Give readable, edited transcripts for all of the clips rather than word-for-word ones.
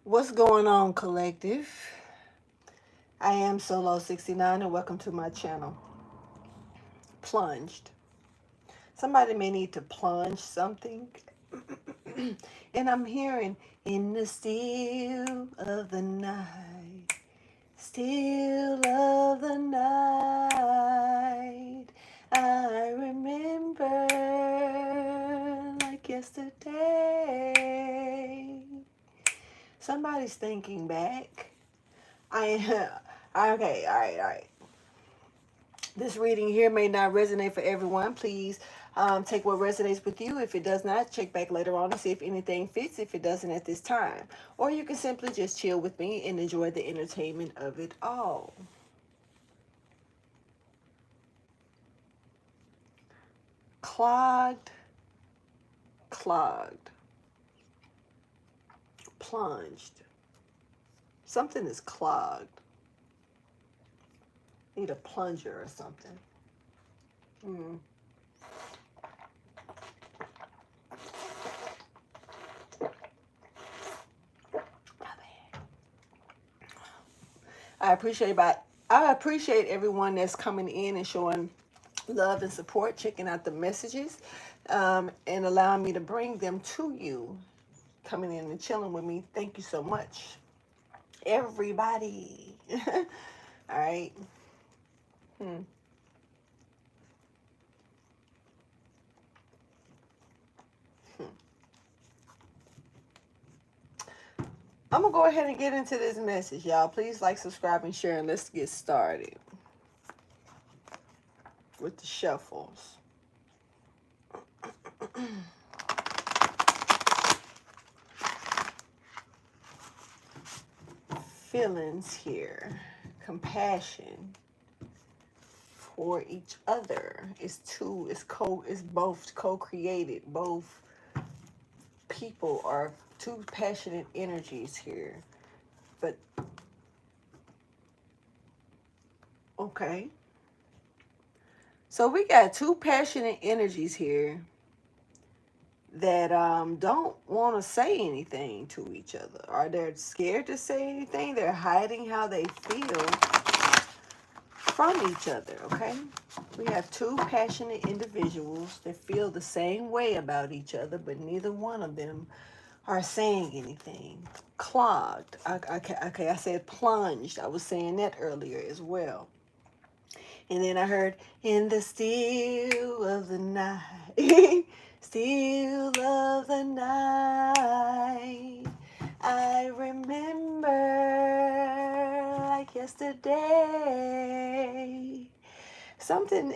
What's going on, collective? I am Solo 69 and welcome to my channel. Plunged. Somebody may need to plunge something. And I'm hearing in the still of the night, still of the night, I remember like yesterday. Somebody's thinking back. Okay, all right. This reading here may not resonate for everyone. Please take what resonates with you. If it does not, check back later on to see if anything fits, if it doesn't at this time. Or you can simply just chill with me and enjoy the entertainment of it all. Clogged, clogged, plunged. Something is clogged. Need a plunger or something. I appreciate everyone that's coming in and showing love and support, checking out the messages, and allowing me to bring them to you. Coming in and chilling with me. Thank you so much, everybody. All right. I'm gonna go ahead and get into this message, y'all. Please like, subscribe, and share, and let's get started with the shuffles. Feelings here, compassion for each other. It's both co-created. Both people are two passionate energies here. But okay. So we got two passionate energies here that don't want to say anything to each other, or they're scared to say anything. They're hiding how they feel from each other. Okay, we have two passionate individuals that feel the same way about each other, but neither one of them are saying anything. Clogged. Okay, I said plunged. I was saying that earlier as well. And then I heard in the still of the night, still of the night, I remember like yesterday. Something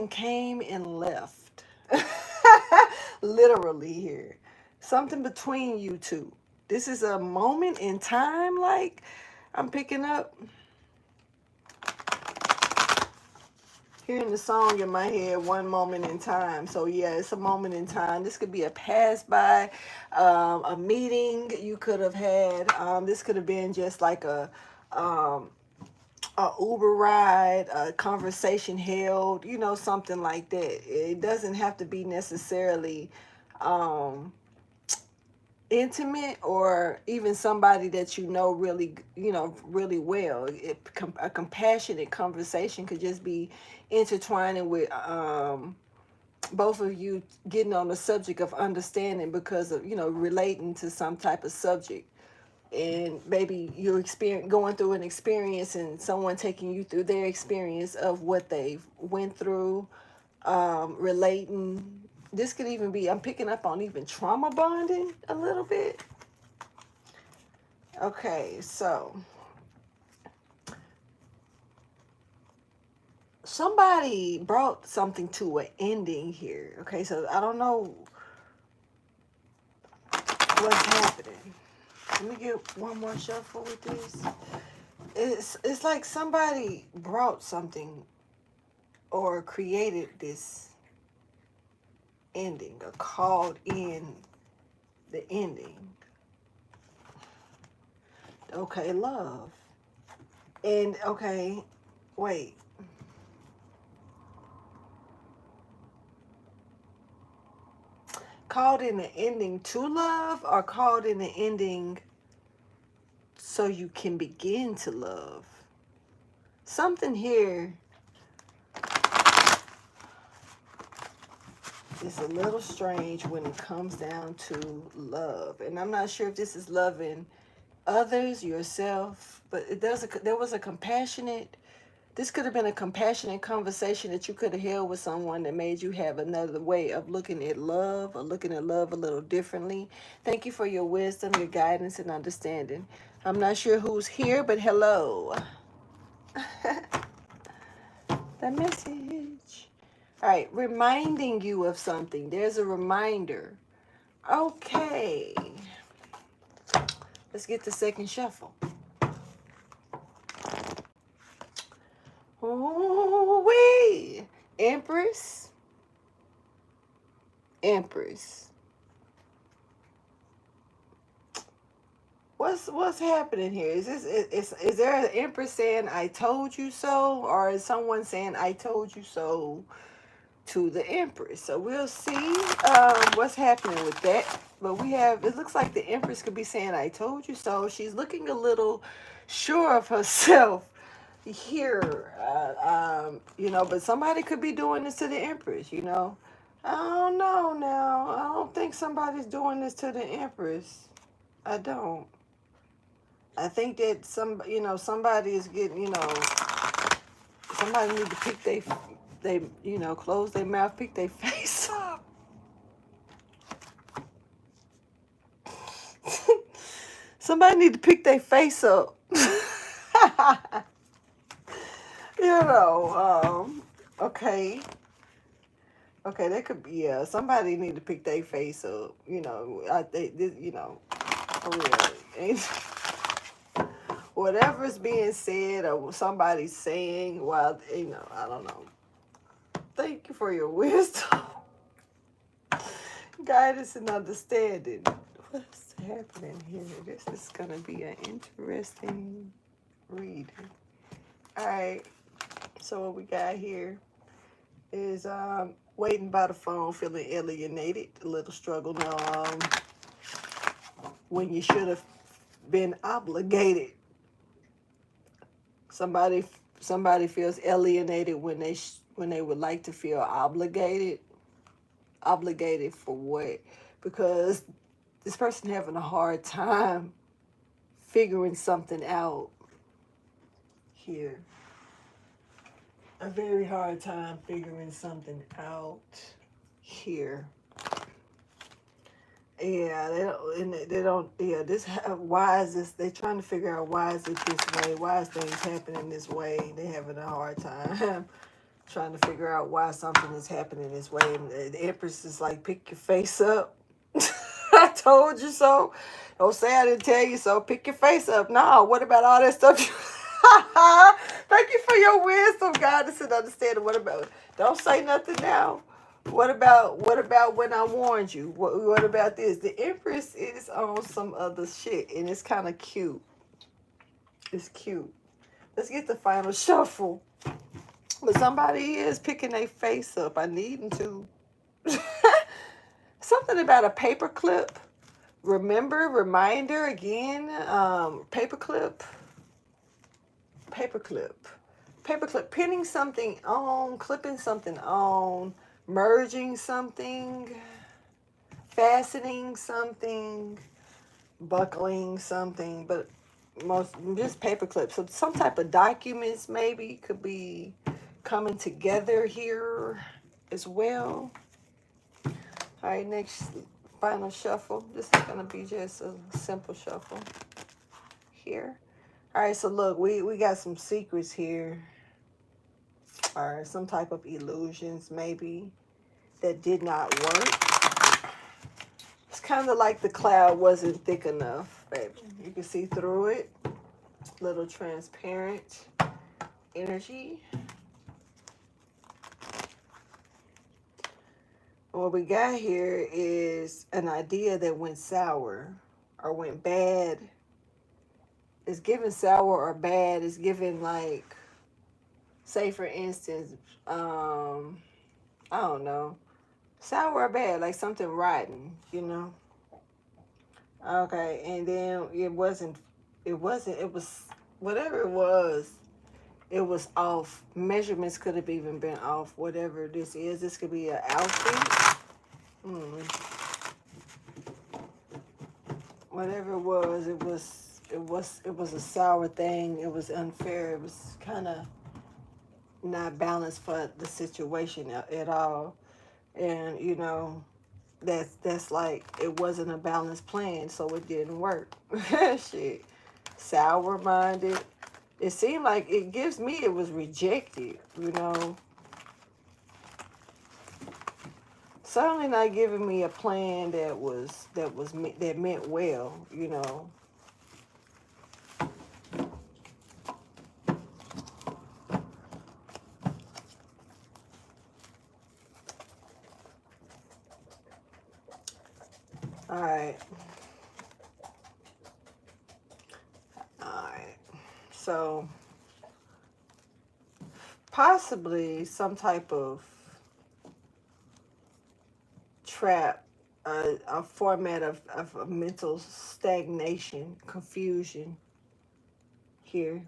came and left. Literally here. Something between you two. This is a moment in time, like I'm picking up. Hearing the song in my head, One Moment in Time. So yeah, it's a moment in time. This could be a pass by, a meeting you could have had. This could have been just like a Uber ride, a conversation held, something like that. It doesn't have to be necessarily intimate, or even somebody that really, really well. A compassionate conversation could just be intertwining with both of you getting on the subject of understanding, because of relating to some type of subject, and maybe you're going through an experience and someone taking you through their experience of what they've went through, relating. This could even be, I'm picking up on even trauma bonding a little bit. Okay, so somebody brought something to an ending here. Okay, so I don't know what's happening. Let me get one more shuffle with this. It's like somebody brought something or created this ending, or called in the ending. Okay, love. And okay, wait. called in the ending to love, or called in the ending so you can begin to love? Something here is a little strange when it comes down to love. And I'm not sure if this is loving others, yourself, but there was a compassionate, this could have been a compassionate conversation that you could have held with someone that made you have another way of looking at love, or looking at love a little differently. Thank you for your wisdom, your guidance, and understanding. I'm not sure who's here, but hello. The message. All right, reminding you of something. There's a reminder. Okay. Let's get the second shuffle. Oh, wait. Empress. Empress. What's happening here? Is there an Empress saying I told you so, or is someone saying I told you so to the Empress? So we'll see what's happening with that. But we have, it looks like the Empress could be saying I told you so. She's looking a little sure of herself here, but somebody could be doing this to the Empress, I don't know now. I don't think somebody's doing this to the Empress. I don't. I think that somebody is getting, somebody need to pick close their mouth, pick their face up. Somebody need to pick their face up. Okay. Okay, that could be, somebody need to pick their face up. I think this, for real. Whatever's being said or somebody's saying, well, I don't know. Thank you for your wisdom, guidance, and understanding. What's happening here? This is going to be an interesting reading. All right. So what we got here is waiting by the phone, feeling alienated, a little struggle now when you should have been obligated. Somebody feels alienated when they would like to feel obligated. Obligated for what? Because this person having a hard time figuring something out here. A very hard time figuring something out here. Yeah, why is this, they're trying to figure out why is it this way, why is things happening this way. They're having a hard time trying to figure out why something is happening this way. And the Empress is like, pick your face up. I told you so. Don't say I didn't tell you so. Pick your face up. No, what about all that stuff? Thank you for your wisdom, guidance, and understanding. What about, don't say nothing now. What about when I warned you? What about this? The Empress is on some other shit, and it's kind of cute. It's cute. Let's get the final shuffle. But somebody is picking their face up. I need them to. Something about a paper clip. Reminder again. Paperclip. Pinning something on, clipping something on, merging something, fastening something, buckling something, but most just paper clips. So some type of documents maybe could be coming together here as well. All right, next final shuffle. This is gonna be just a simple shuffle here. All right, so look, we got some secrets here. All right, some type of illusions maybe that did not work. It's kind of like the cloud wasn't thick enough, baby. You can see through it. Little transparent energy. What we got here is an idea that went sour or went bad. It's given sour or bad. It's given, like, say for instance, I don't know. Sour or bad, like something rotten, you know. Okay, and then it was whatever it was off. Measurements could have even been off. Whatever this is, this could be an outfit. Whatever it was a sour thing. It was unfair. It was kind of not balanced for the situation at all. And that's like it wasn't a balanced plan, so it didn't work. Shit, sour minded. It seemed like it gives me it was rejected. Certainly not giving me a plan that meant well. All right. All right. So possibly some type of trap, a format of a mental stagnation, confusion here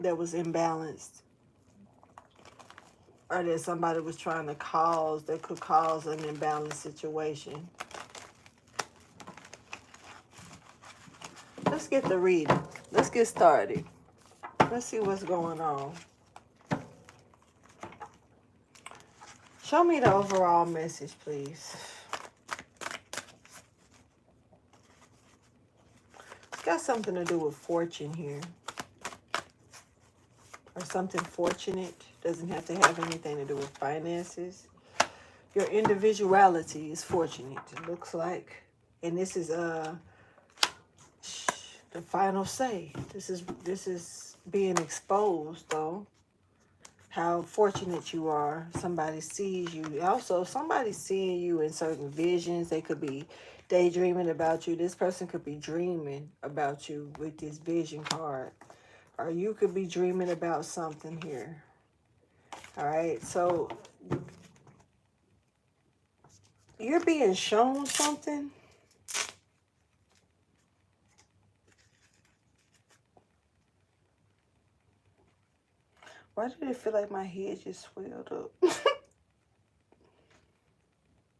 that was imbalanced, or that somebody was trying to that could cause an imbalanced situation. Let's get the reading. Let's get started. Let's see what's going on. Show me the overall message, please. It's got something to do with fortune here. Or something fortunate. Doesn't have to have anything to do with finances. Your individuality is fortunate, it looks like. And this is the final say. This is being exposed, though. How fortunate you are. Somebody sees you. Also, somebody's seeing you in certain visions. They could be daydreaming about you. This person could be dreaming about you with this vision card. Or you could be dreaming about something here. All right, so you're being shown something. Why did it feel like my head just swelled up?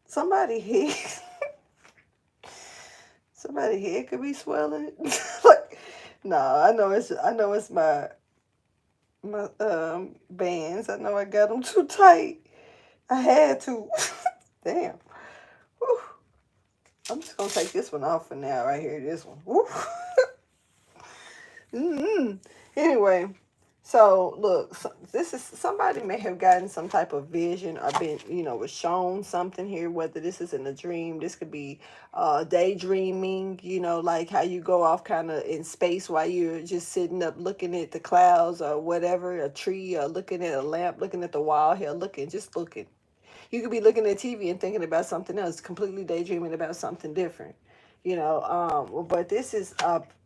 Somebody head, somebody head could be swelling. Like, no, I know it's my bands. I know I got them too tight. I had to. Damn. Whew. I'm just gonna take this one off for now. Right here, this one. Anyway. So look, this is somebody may have gotten some type of vision or been, was shown something here. Whether this is in a dream, this could be daydreaming. Like how you go off kind of in space while you're just sitting up looking at the clouds or whatever, a tree, or looking at a lamp, looking at the wall here, just looking. You could be looking at TV and thinking about something else, completely daydreaming about something different. But this is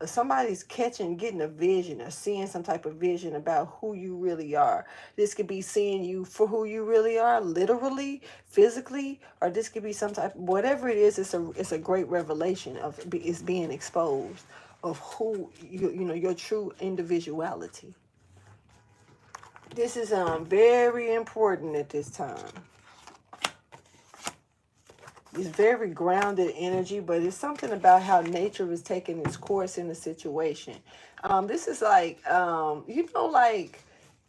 somebody's getting a vision or seeing some type of vision about who you really are. This could be seeing you for who you really are, literally, physically, or this could be some type, whatever it is. It's a great revelation of it's being exposed of who your true individuality. This is very important at this time. It's very grounded energy, but it's something about how nature is taking its course in the situation. This is like, like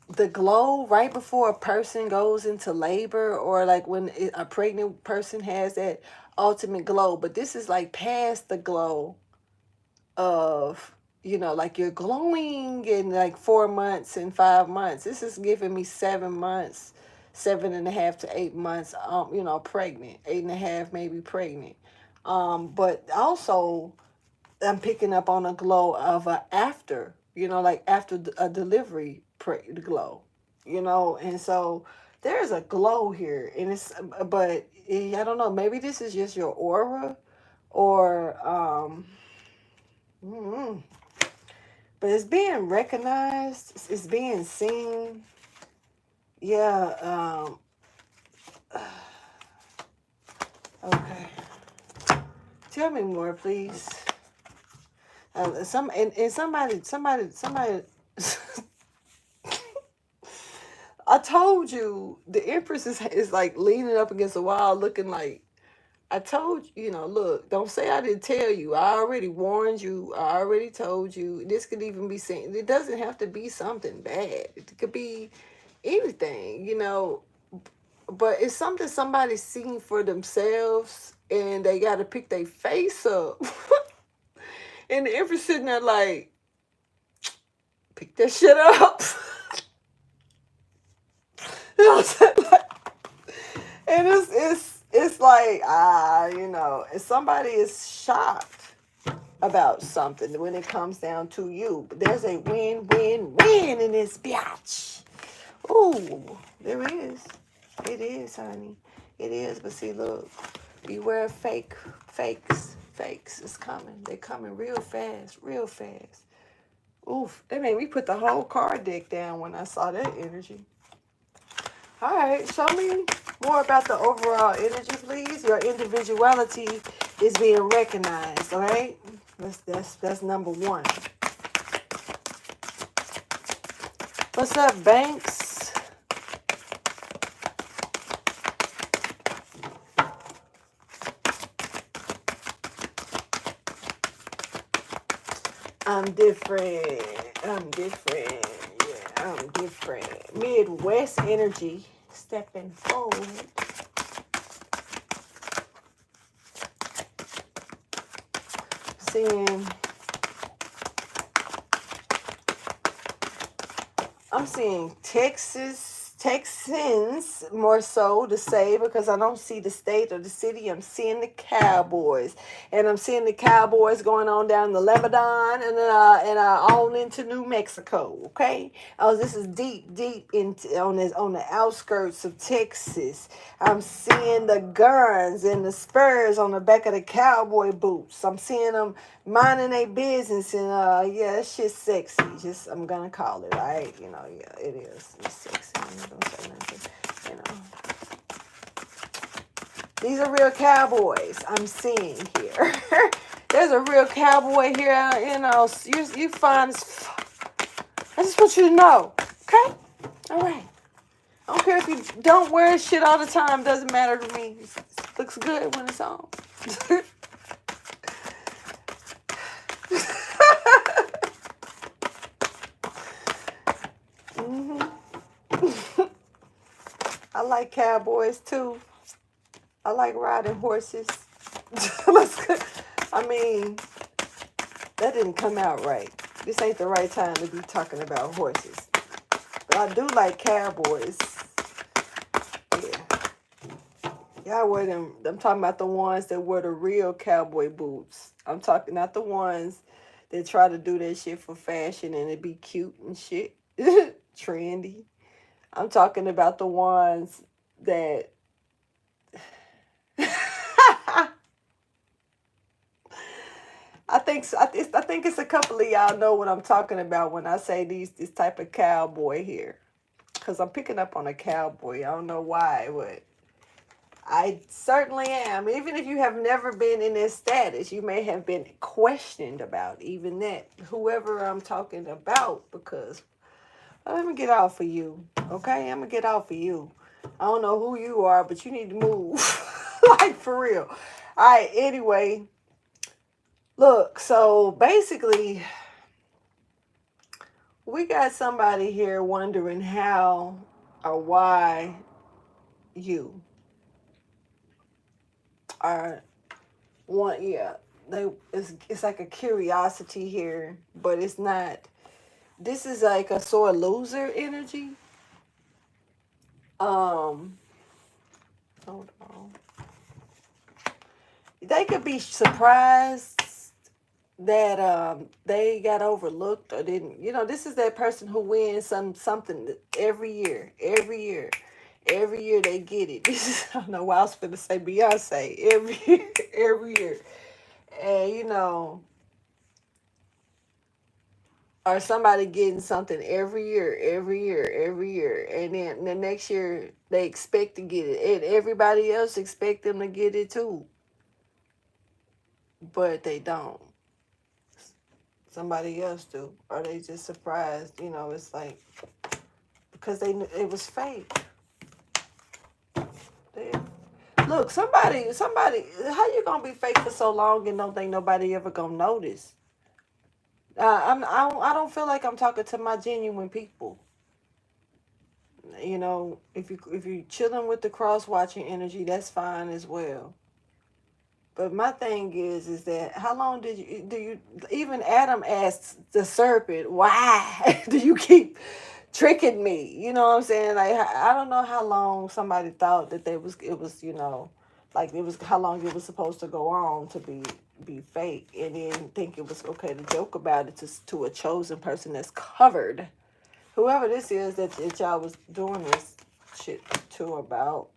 the glow right before a person goes into labor, or like when a pregnant person has that ultimate glow. But this is like past the glow of, like you're glowing in like 4 months and 5 months. This is giving me 7 months, 7.5 to 8 months, pregnant, 8.5 maybe pregnant. But also I'm picking up on a glow of a after, like after a delivery, the glow, and so there's a glow here, and but I don't know, maybe this is just your aura, or mm, but it's being recognized. It's being seen. Yeah. Okay. Tell me more, please. Somebody. I told you the Empress is like leaning up against the wall, looking like. I told you, look, don't say I didn't tell you. I already warned you. I already told you. This could even be seen. It doesn't have to be something bad. It could be anything. But it's something somebody's seen for themselves, and they got to pick their face up. And the Empress sitting there like, pick that shit up. You know what I'm saying? And it's like, if somebody is shocked about something when it comes down to you, but there's a win in this bitch. Ooh, there is. It is, honey. It is. But see, look, beware of fakes. Fakes is coming. They're coming real fast, real fast. Oof, they made me put the whole card deck down when I saw that energy. All right, show me more about the overall energy, please. Your individuality is being recognized, all right? That's number one. What's up, Banks? I'm different. Yeah, I'm different. Midwest energy stepping forward. I'm seeing Texans more so to say, because I don't see the state or the city. I'm seeing the Cowboys, and I'm seeing the Cowboys going on down the Lebanon and on into New Mexico. Okay, this is deep on the outskirts of Texas. I'm seeing the guns and the spurs on the back of the cowboy boots. I'm seeing them minding their business, and yeah, that shit's sexy. Just I'm gonna call it, all right? Yeah, it is. It's sexy. Don't say nothing. These are real cowboys I'm seeing here. There's a real cowboy here. You fine as fuck. I just want you to know, okay? All right. I don't care if you don't wear shit all the time. Doesn't matter to me. It looks good when it's on. I like cowboys too. I like riding horses. I mean, that didn't come out right. This ain't the right time to be talking about horses. But I do like cowboys. Yeah. Y'all wear them. I'm talking about the ones that wear the real cowboy boots. I'm talking not the ones that try to do that shit for fashion and it be cute and shit. Trendy. I'm talking about the ones that I think it's a couple of y'all know what I'm talking about when I say this type of cowboy here. Because I'm picking up on a cowboy. I don't know why, but I certainly am. Even if you have never been in this status, you may have been questioned about even that. Whoever I'm talking about, because let me get out for you. Okay? I'm going to get out for you. I don't know who you are, but you need to move. Like, for real. All right, anyway. Look, so basically, we got somebody here wondering how or why you are it's like a curiosity here, but it's not. This is like a sore loser energy. Hold on. They could be surprised that they got overlooked or didn't. This is that person who wins something every year. Every year they get it. I don't know why I was going to say Beyonce. Every year. And or somebody getting something every year, and then the next year they expect to get it, and everybody else expect them to get it too, but they don't. Somebody else do, or they just surprised. It's like because it was fake. They, look, somebody, how you gonna be fake for so long and don't think nobody ever gonna notice? I don't feel like I'm talking to my genuine people. If you chilling with the cross watching energy, that's fine as well. But my thing is that how long do you even Adam asked the serpent, why do you keep tricking me? You know what I'm saying? Like I don't know how long somebody thought that like it was how long it was supposed to go on to be fake, and then think it was okay to joke about it to a chosen person that's covered. Whoever this is that y'all was doing this shit to about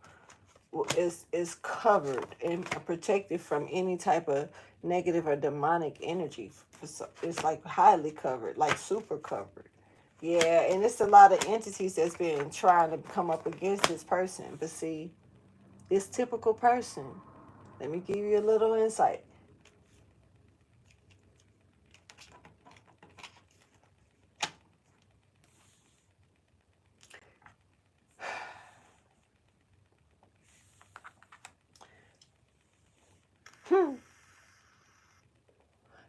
is covered and protected from any type of negative or demonic energy. It's like highly covered, like super covered. Yeah, and it's a lot of entities that's been trying to come up against this person. But see, this typical person, let me give you a little insight.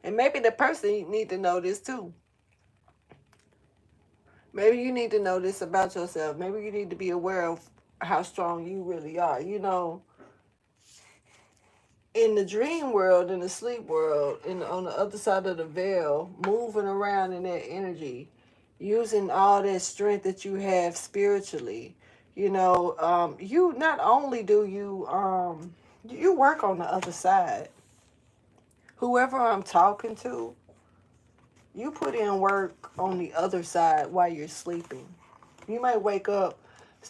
And maybe the person need to know this too. Maybe you need to know this about yourself. Maybe you need to be aware of how strong you really are. In the dream world, in the sleep world, on the other side of the veil, moving around in that energy, using all that strength that you have spiritually, you not only do you work on the other side. Whoever I'm talking to, you put in work on the other side while you're sleeping. You might wake up.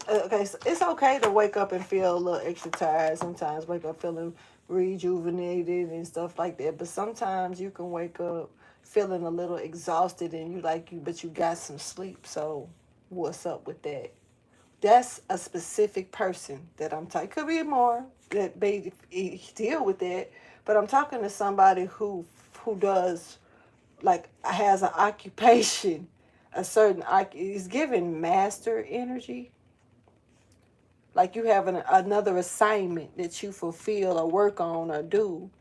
Okay, so it's okay to wake up and feel a little extra tired. Sometimes wake up feeling rejuvenated and stuff like that. But sometimes you can wake up feeling a little exhausted and but you got some sleep. So what's up with that? That's a specific person that I'm talking. Could be more that they deal with that, but I'm talking to somebody who does like has an occupation, a certain is given master energy. Like you have another assignment that you fulfill or work on or do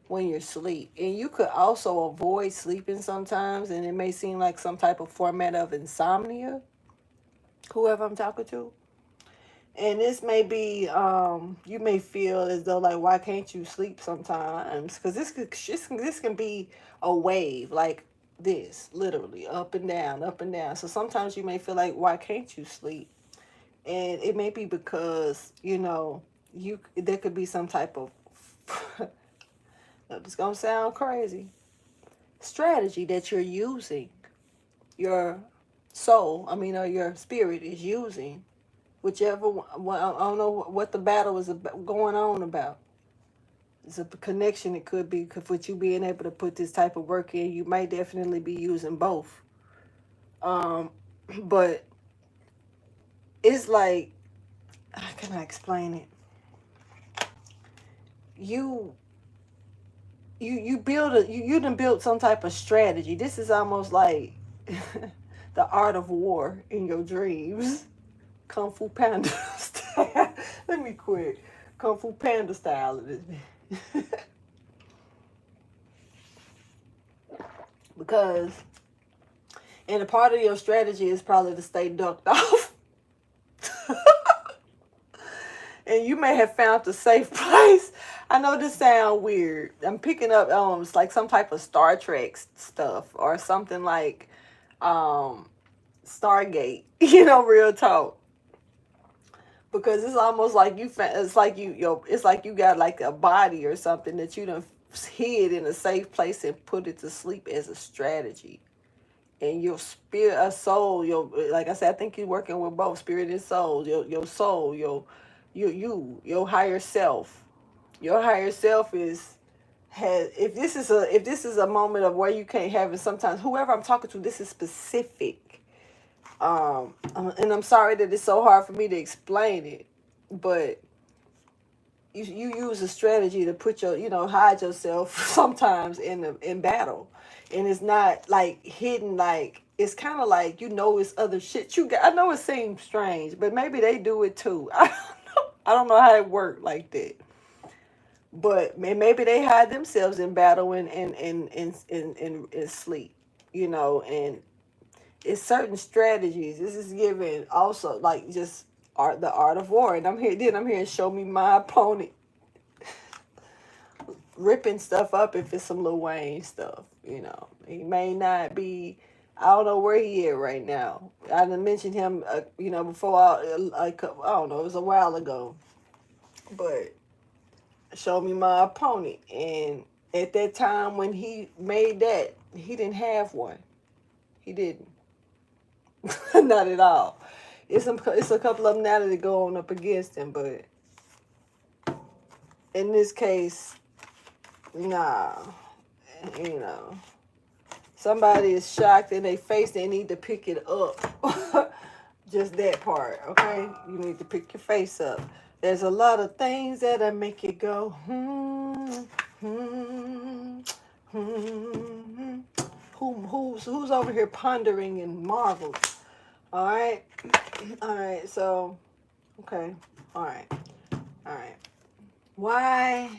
when you're asleep. And you could also avoid sleeping sometimes, and it may seem like some type of format of insomnia, whoever I'm talking to. And this may be, you may feel as though like, why can't you sleep sometimes? Because this can be a wave like this, literally up and down, up and down. So sometimes you may feel like, why can't you sleep? And it may be because there could be some type of it's gonna sound crazy strategy that you're using, your soul, or your spirit is using, whichever one. I don't know what the battle is going on about. It's a connection. It could be with you being able to put this type of work in. You might definitely be using both. um but it's like, how can I explain it? You you done built some type of strategy. This is almost like the art of war in your dreams. Kung Fu Panda style. Let me quit. Kung Fu Panda style of this. Because, and a part of your strategy is probably to stay ducked off. And you may have found a safe place. I know this sounds weird. I'm picking up it's like some type of Star Trek stuff or something like Stargate. Real talk. Because it's almost like it's like you got like a body or something that you done hid in a safe place and put it to sleep as a strategy. And your spirit, a soul, like I said, I think you're working with both spirit and soul. Your soul, your higher self. Your higher self if this is a moment of where you can't have it, sometimes whoever I'm talking to, this is specific. And I'm sorry that it's so hard for me to explain it, but you use a strategy to put hide yourself sometimes in battle, and it's not like hidden, like it's kind of like it's other shit you got. I know it seems strange, but maybe they do it too. I don't know how it worked like that. But maybe they hide themselves in battle and sleep, and it's certain strategies. This is given also like just the art of war. And I'm here and show me my opponent ripping stuff up if it's some Lil Wayne stuff. He may not be. I don't know where he is right now. I done mentioned him, before. I don't know. It was a while ago, but show me my opponent. And at that time when he made that, he didn't have one. He didn't. Not at all. It's a couple of them now that go on up against him, but in this case, nah. Somebody is shocked in their face. They need to pick it up. Just that part, okay? You need to pick your face up. There's a lot of things that'll make you go, Who's over here pondering and marvels? All right. All right. So, okay. All right. All right. Why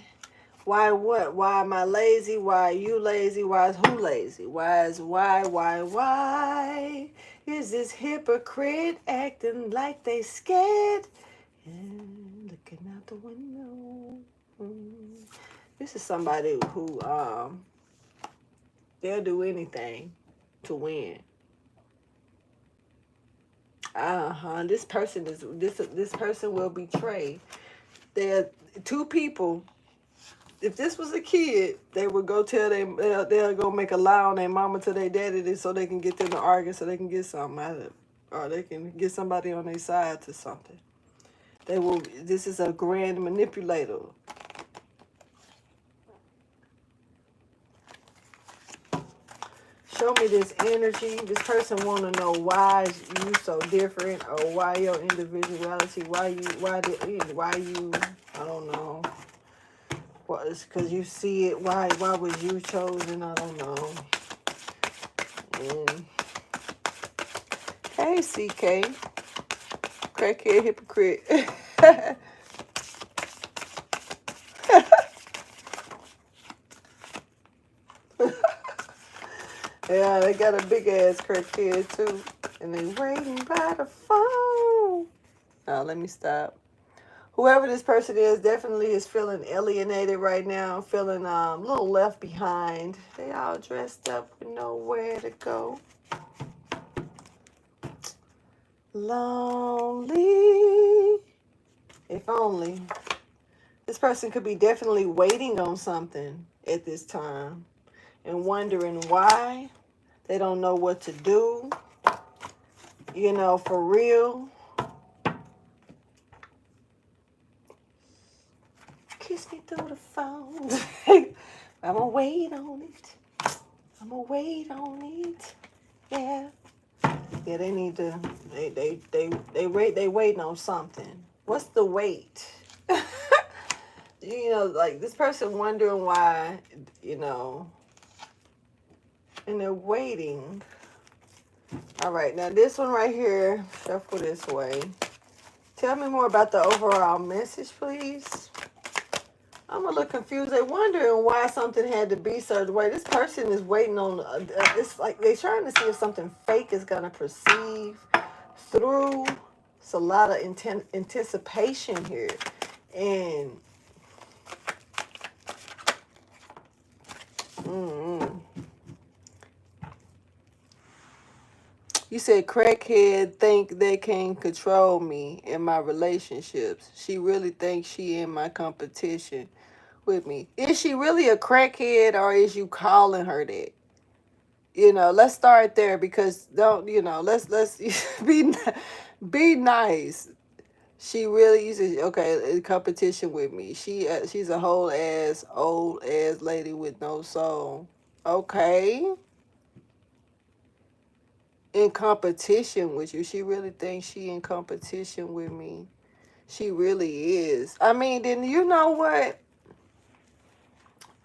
what? Why am I lazy? Why are you lazy? Why is who lazy? Why is this hypocrite acting like they scared and looking out the window? This is somebody who they'll do anything to win. This person will betray. There are two people. If this was a kid, they would go tell them they'll go make a lie on their mama to their daddy so they can get them to argue, so they can get something out of it, or they can get somebody on their side to something. This is a grand manipulator. Show me this energy. This person want to know why you so different, or why your individuality, why you, I don't know. Well, it's because you see it. Why was you chosen? I don't know. And hey, CK, crackhead hypocrite. Yeah, they got a big ass crackhead too, and they waiting by the phone. Now let me stop. Whoever this person is definitely is feeling alienated right now, feeling a little left behind. They all dressed up with nowhere to go. Lonely. If only. This person could be definitely waiting on something at this time and wondering why. They don't know what to do. For real. Kiss me through the phone. I'm gonna wait on it. Yeah. Yeah, they need to. They waiting on something. What's the wait? Like this person wondering why. And they're waiting. All right, now this one right here. Shuffle this way. Tell me more about the overall message, please. I'm a little confused. They're wondering why something had to be certain way. This person is waiting on. It's like they're trying to see if something fake is gonna perceive through. It's a lot of anticipation here, and you said crackhead think they can control me in my relationships. She really thinks she in my competition with me. Is she really a crackhead, or is you calling her that? Let's start there, because let's be nice. She really used to, okay, in competition with me. She's a whole ass old ass lady with no soul. Okay. In competition with you. She really thinks she in competition with me. She really is. I mean, then you know what?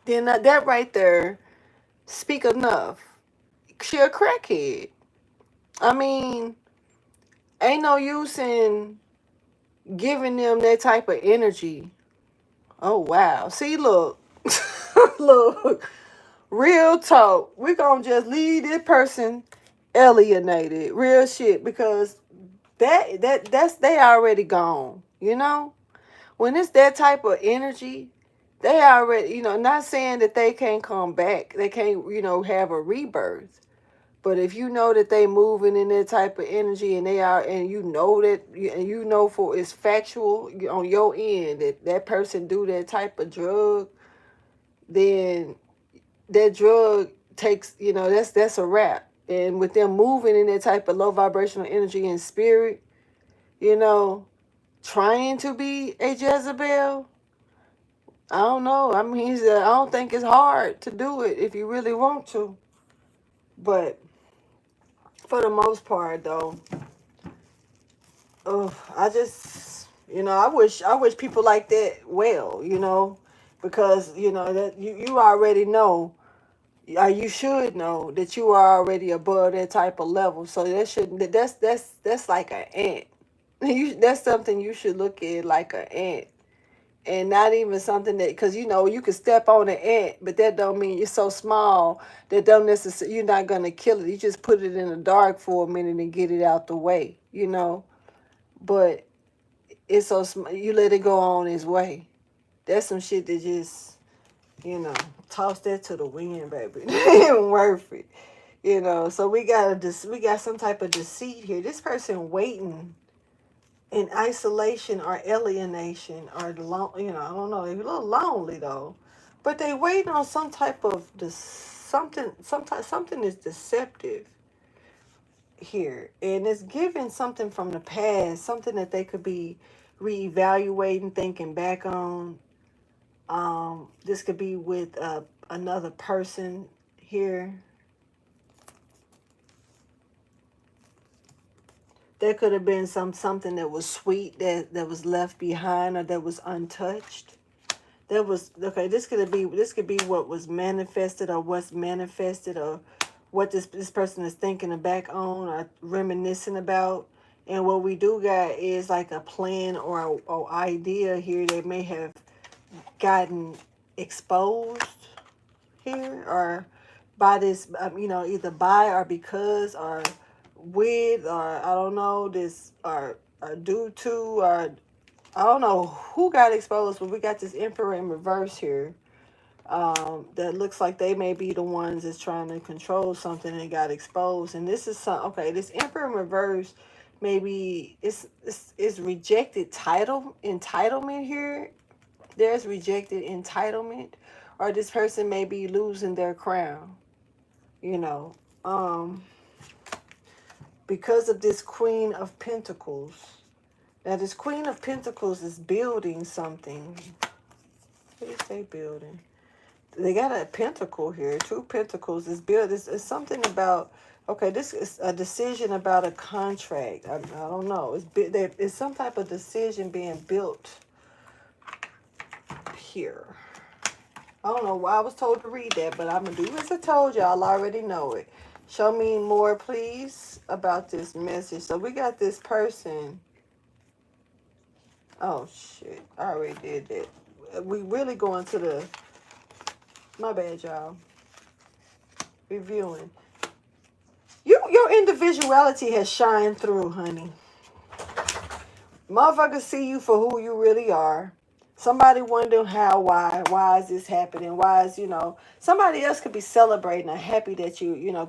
Then that right there speak enough. She a crackhead. I mean, ain't no use in giving them that type of energy. Oh wow. See, look. Look. Real talk. We gonna just leave this person alienated. Real shit. Because that's they already gone. You know? When it's that type of energy, they already, not saying that they can't come back. They can't, have a rebirth. But if you know that they moving in that type of energy and they are, and you know that, and you know for it's factual on your end that that person do that type of drug, then that drug takes, that's a wrap. And with them moving in that type of low vibrational energy and spirit, you know, trying to be a Jezebel, I don't know. I mean, I don't think it's hard to do it if you really want to. But for the most part, though, I just, I wish people like that well, because that you already know, you should know that you are already above that type of level. So that shouldn't. That's like an ant. That's something you should look at like an ant. And not even something that, because you can step on an ant, but that don't mean you're so small that don't necessarily, you're not gonna kill it. You just put it in the dark for a minute and get it out the way. But it's so you let it go on its way. That's some shit that just, you know, toss that to the wind, baby. It ain't worth it. So we got some type of deceit here. This person waiting in isolation or alienation or I don't know, they're a little lonely though, but they waiting on some type of something is deceptive here, and it's giving something from the past, something that they could be reevaluating, thinking back on. This could be with another person here. There could have been something that was sweet that was left behind or that was untouched. That was okay. This could be what was manifested or what's manifested or what this person is thinking back on or reminiscing about. And what we do got is like a plan or idea here that may have gotten exposed here or by this, either by or because or with or I don't know this or due to or I don't know who got exposed, but we got this emperor in reverse here. That looks like they may be the ones that's trying to control something and got exposed. And this is this emperor in reverse, maybe it's rejected entitlement here. There's rejected entitlement, or this person may be losing their crown, you know, because of this Queen of Pentacles. Now, this Queen of Pentacles is building something. What is they building? They got a pentacle here. 2 pentacles is built. It's something about, okay, this is a decision about a contract. I don't know. It's some type of decision being built here. I don't know why I was told to read that, but I'm going to do as I told y'all. I already know it. Show me more, please, about this message. So we got this person. Oh, shit. I already did that. We really going to the... My bad, y'all. Reviewing. Your individuality has shined through, honey. Motherfuckers see you for who you really are. Somebody wonder why is this happening? Why is, somebody else could be celebrating or happy that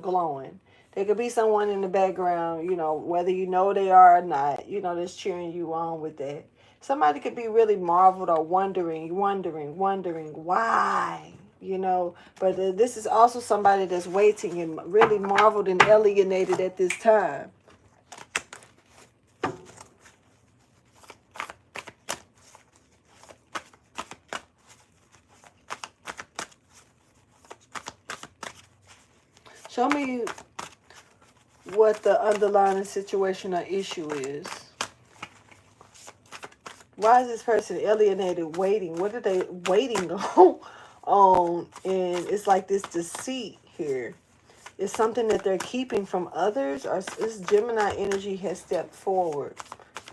glowing. There could be someone in the background, whether you know they are or not, that's cheering you on with that. Somebody could be really marveled or wondering why, But this is also somebody that's waiting and really marveled and alienated at this time. Show me what the underlying situation or issue is. Why is this person alienated, waiting? What are they waiting on? And it's like this deceit here. It's something that they're keeping from others, or this Gemini energy has stepped forward.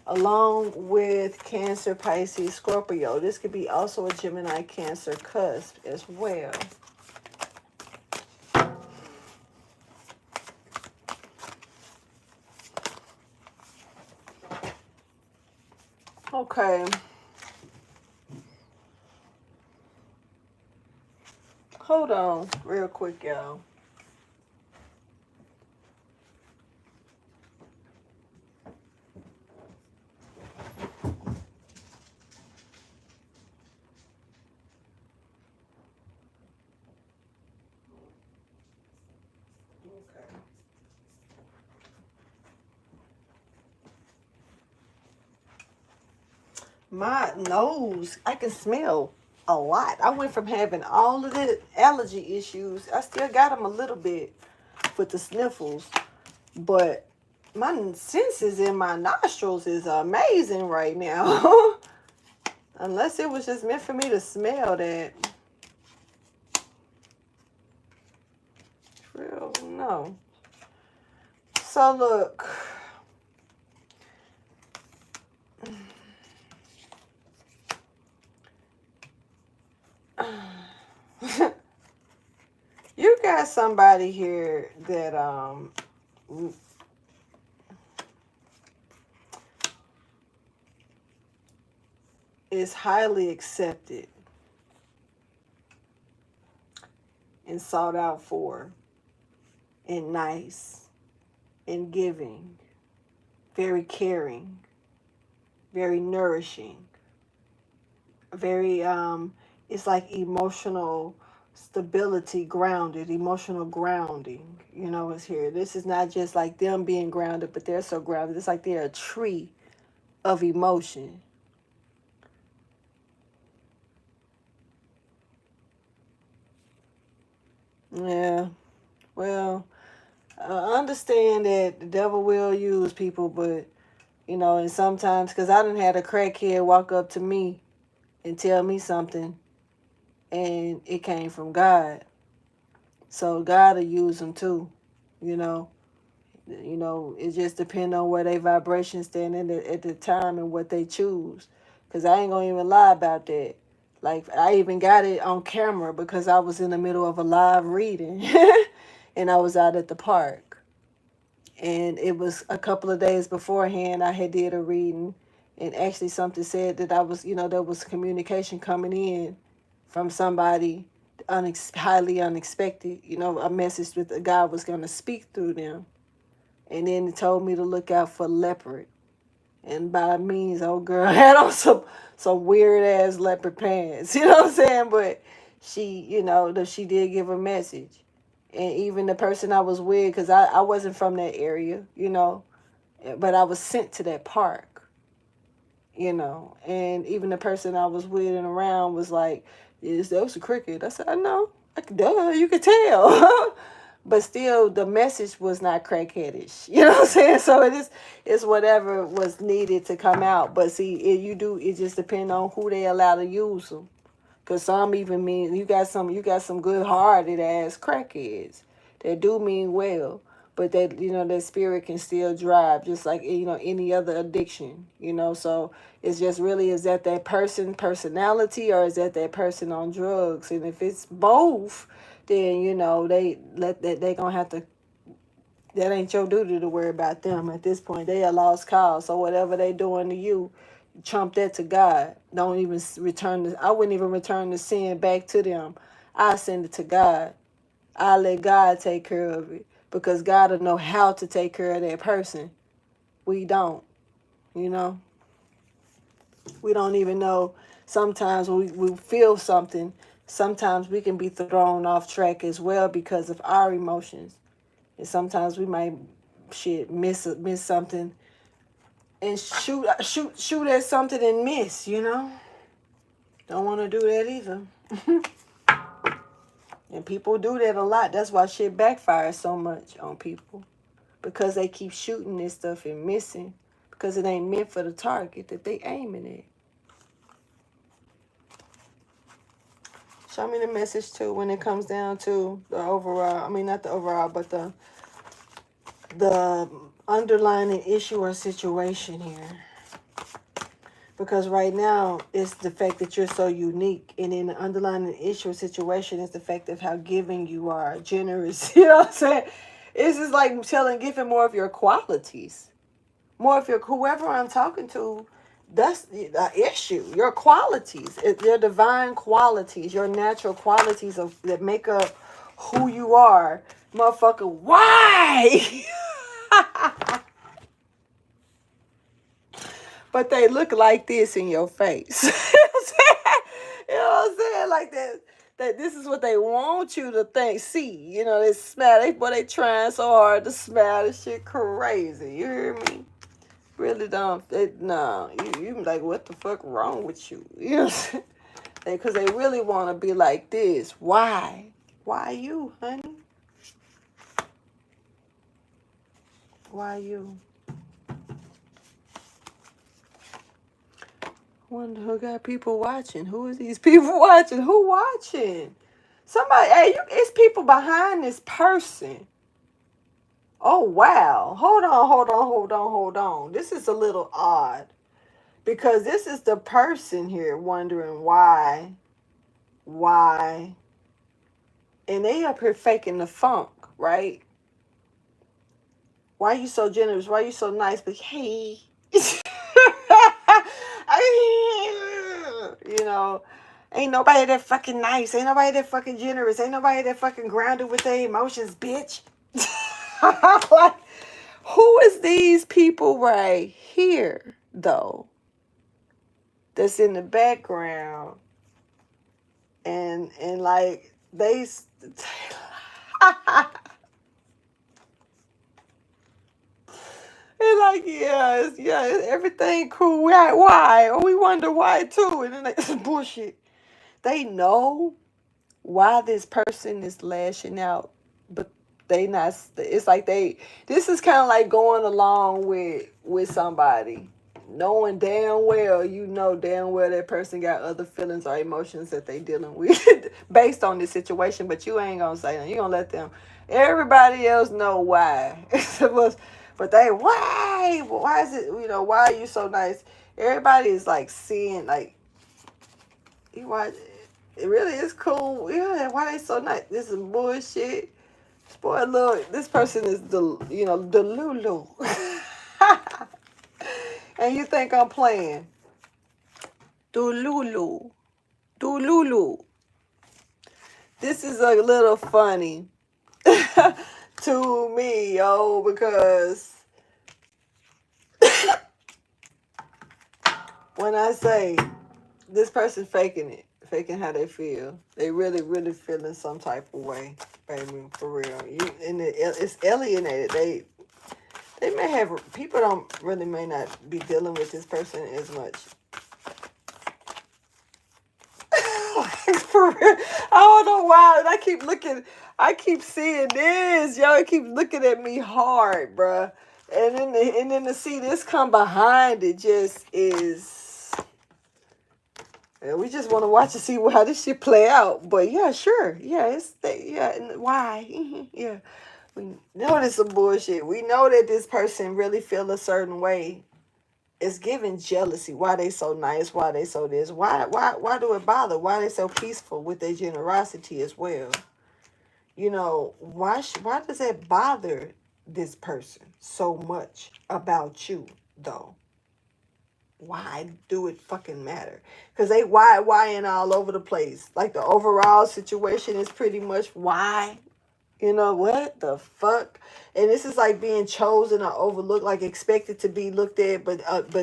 Along with Cancer, Pisces, Scorpio. This could be also a Gemini, Cancer cusp as well. Okay. Hold on real quick, y'all. My nose, I can smell a lot. I went from having all of the allergy issues. I still got them a little bit with the sniffles, but my senses in my nostrils is amazing right now. Unless it was just meant for me to smell that. Real, no. So look. You got somebody here that is highly accepted and sought out for and nice and giving, very caring, very nourishing, very it's like emotional stability, grounded, emotional grounding, you know, is here. This is not just like them being grounded, but they're so grounded. It's like they're a tree of emotion. Yeah, well, I understand that the devil will use people, but, you know, and sometimes, because I done had a crackhead walk up to me and tell me something, and it came from God. So God will use them too, you know. You know, it just depends on where their vibration stand at the time and what they choose. Because I ain't going to even lie about that. Like, I even got it on camera because I was in the middle of a live reading. And I was out at the park. And it was a couple of days beforehand I had did a reading. And actually something said that I was, you know, there was communication coming in from somebody highly unexpected. You know, a message that God was going to speak through them. And then it told me to look out for leopard. And by means, old girl had on some weird ass leopard pants. You know what I'm saying? But she, you know, she did give a message. And even the person I was with, because I wasn't from that area, you know, but I was sent to that park, you know. And even the person I was with and around was like, yes, that was a cricket. I said, I know. Duh, you could tell. But still, the message was not crackheadish. You know what I'm saying? So it's whatever was needed to come out. But see, it just depends on who they allow to use them. Cause some even mean you got some good hearted ass crackheads that do mean well, but that, you know, that spirit can still drive just like, you know, any other addiction. You know, so it's just really, is that person personality, or is that person on drugs? And if it's both, then, you know, they gonna have to. That ain't your duty to worry about them at this point. They a lost cause. So whatever they doing to you, trump that to God. Don't even return the. I wouldn't even return the sin back to them. I send it to God. I let God take care of it, because God will know how to take care of that person. We don't. You know. We don't even know. Sometimes we feel something. Sometimes we can be thrown off track as well because of our emotions. And sometimes we might miss something and shoot at something and miss, you know. Don't want to do that either. And people do that a lot. That's why shit backfires so much on people. Because they keep shooting this stuff and missing. Because it ain't meant for the target that they aiming at. Show me the message too when it comes down to the overall, I mean not the overall, but the underlying issue or situation here. Because right now it's the fact that you're so unique, and then the underlying issue or situation is the fact of how giving you are, generous. You know what I'm saying? It's just like giving more of your qualities, more of your whoever I'm talking to. That's the issue. Your qualities, your divine qualities, your natural qualities that make up who you are, motherfucker. Why? But they look like this in your face. You know what I'm saying? Like that this is what they want you to think. See, you know, they smile. They trying so hard to smile. This shit crazy. You hear me? Really don't. No, you like, what the fuck wrong with you? You know what I'm saying? Because they really want to be like this. Why? Why you, honey? Why you? Wonder who got people watching. Who is these people watching? Who watching? Somebody, hey, it's people behind this person. Oh, wow. Hold on. This is a little odd. Because this is the person here wondering why. And they up here faking the funk, right? Why you so generous? Why you so nice? But hey. You know, ain't nobody that fucking nice. Ain't nobody that fucking generous. Ain't nobody that fucking grounded with their emotions, bitch. Like, who is these people right here, though, that's in the background? And like, they... It's like, yeah, everything cool. Why? We wonder why too. And then it's bullshit. They know why this person is lashing out, but they not. It's like this is kind of like going along with somebody, knowing damn well, damn well that person got other feelings or emotions that they dealing with based on this situation. But you ain't gonna say nothing. You gonna let them. Everybody else know why. But they, why? Why is it? Why are you so nice? Everybody is like seeing like, why? It really is cool. Yeah, why they so nice? This is bullshit. Boy, look, this person is the Lulu. And you think I'm playing? Dululu. This is a little funny to me, because when I say this person faking how they feel, they really, really feeling some type of way, baby, for real. It's alienated. They may have, people may not be dealing with this person as much. For real. I don't know why. I keep seeing this. Y'all keep looking at me hard, bruh. And then to see this come behind it just is. Yeah, we just want to watch and see how this shit play out. But yeah, sure. Yeah, why? Yeah. We know this some bullshit. We know that this person really feel a certain way. It's giving jealousy. Why they so nice? Why they so this? Why do it bother? Why they so peaceful with their generosity as well? Why does that bother this person so much about you, though? Why do it fucking matter? Because they whying all over the place. Like, the overall situation is pretty much why. What the fuck? And this is like being chosen or overlooked, like expected to be looked at, but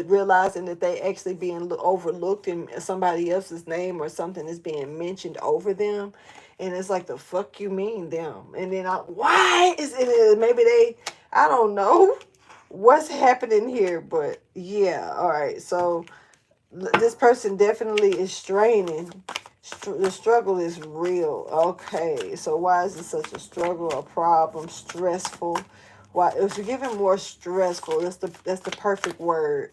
realizing that they actually being overlooked in somebody else's name or something is being mentioned over them. And it's like, the fuck you mean them? And then why is it? Maybe I don't know what's happening here, but yeah. All right. So this person definitely is straining The struggle is real. Okay, so why is it such a struggle, a problem, stressful? Why if you're giving more stressful, that's the perfect word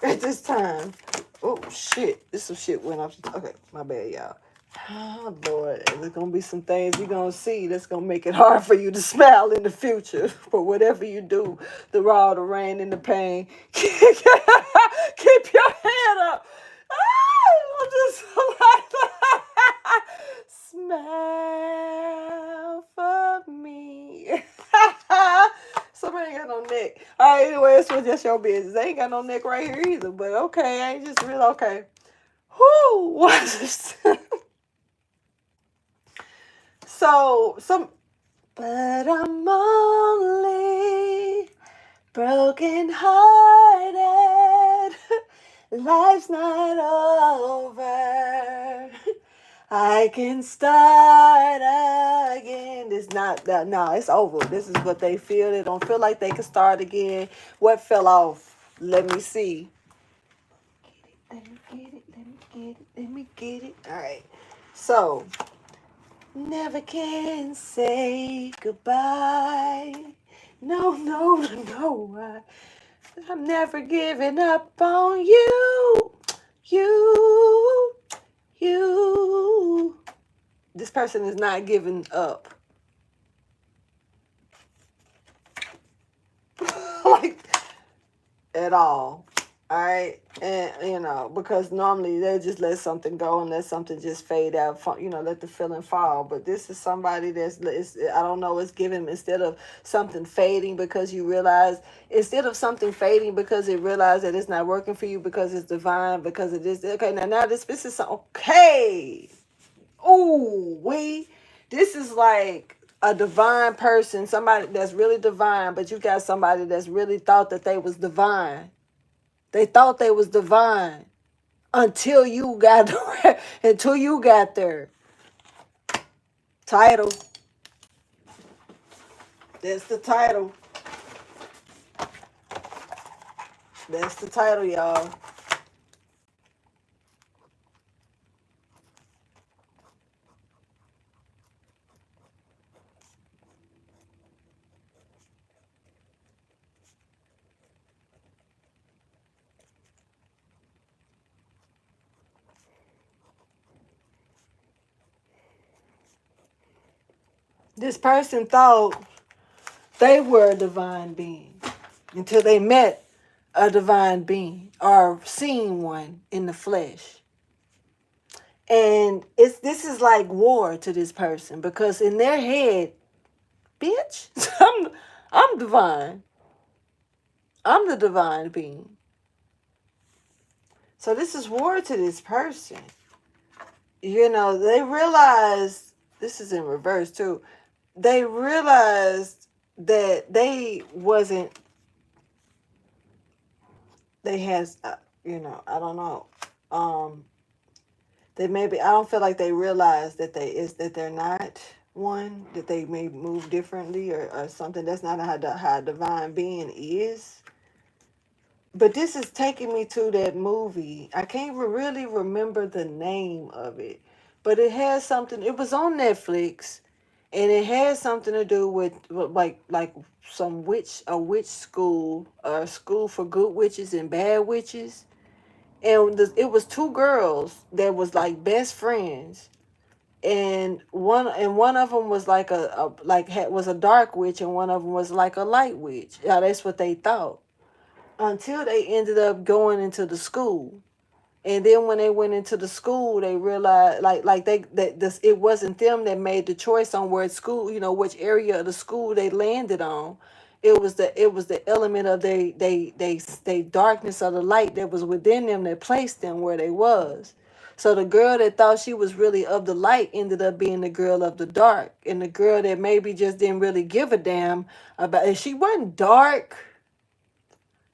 at this time. Oh shit! This some shit went off. Okay, my bad, y'all. Oh Lord, there's gonna be some things you're gonna see that's gonna make it hard for you to smile in the future. For whatever you do, the raw, the rain, and the pain. Keep your head up. I'm just like smile for me. Somebody ain't got no neck. All right, anyway, it's just your business. They ain't got no neck right here either. But okay, I ain't just real okay. Whoo, what's this? So but I'm only broken hearted. Life's not over. I can start again. It's not that. No, it's over. This is what they feel. They don't feel like they can start again. What fell off? Let me see. Let me get it. Let me get it. Let me get it. All right. So, never can say goodbye. No, no, no. I'm never giving up on you. You. This person is not giving up. Like, at all. All right. And, because normally they just let something go and let something just fade out, let the feeling fall. But this is somebody I don't know, it's given instead of something fading because you realize, instead of something fading because it realized that it's not working for you because it's divine, because it is. Okay, now this is, okay. Oh, wait. This is like a divine person, somebody that's really divine, but you got somebody that's really thought that they was divine. They thought they was divine until you got there. Title. That's the title. That's the title, y'all. This person thought they were a divine being until they met a divine being or seen one in the flesh. And this is like war to this person because in their head, bitch, I'm divine. I'm the divine being. So this is war to this person. They realized, this is in reverse too. They realized that they had, I don't know. They maybe, I don't feel like they realized that they're not one, that they may move differently or something. That's not how a divine being is. But this is taking me to that movie. I can't really remember the name of it, but it has something. It was on Netflix, and it has something to do with like a witch school, or a school for good witches and bad witches. And it was two girls that was like best friends, and one of them was like was a dark witch, and one of them was like a light witch. Yeah, that's what they thought until they ended up going into the school. And then when they went into the school, they realized it wasn't them that made the choice on where school, which area of the school they landed on. It was the element of they darkness of the light that was within them that placed them where they was. So the girl that thought she was really of the light ended up being the girl of the dark, and the girl that maybe just didn't really give a damn about. And she wasn't dark.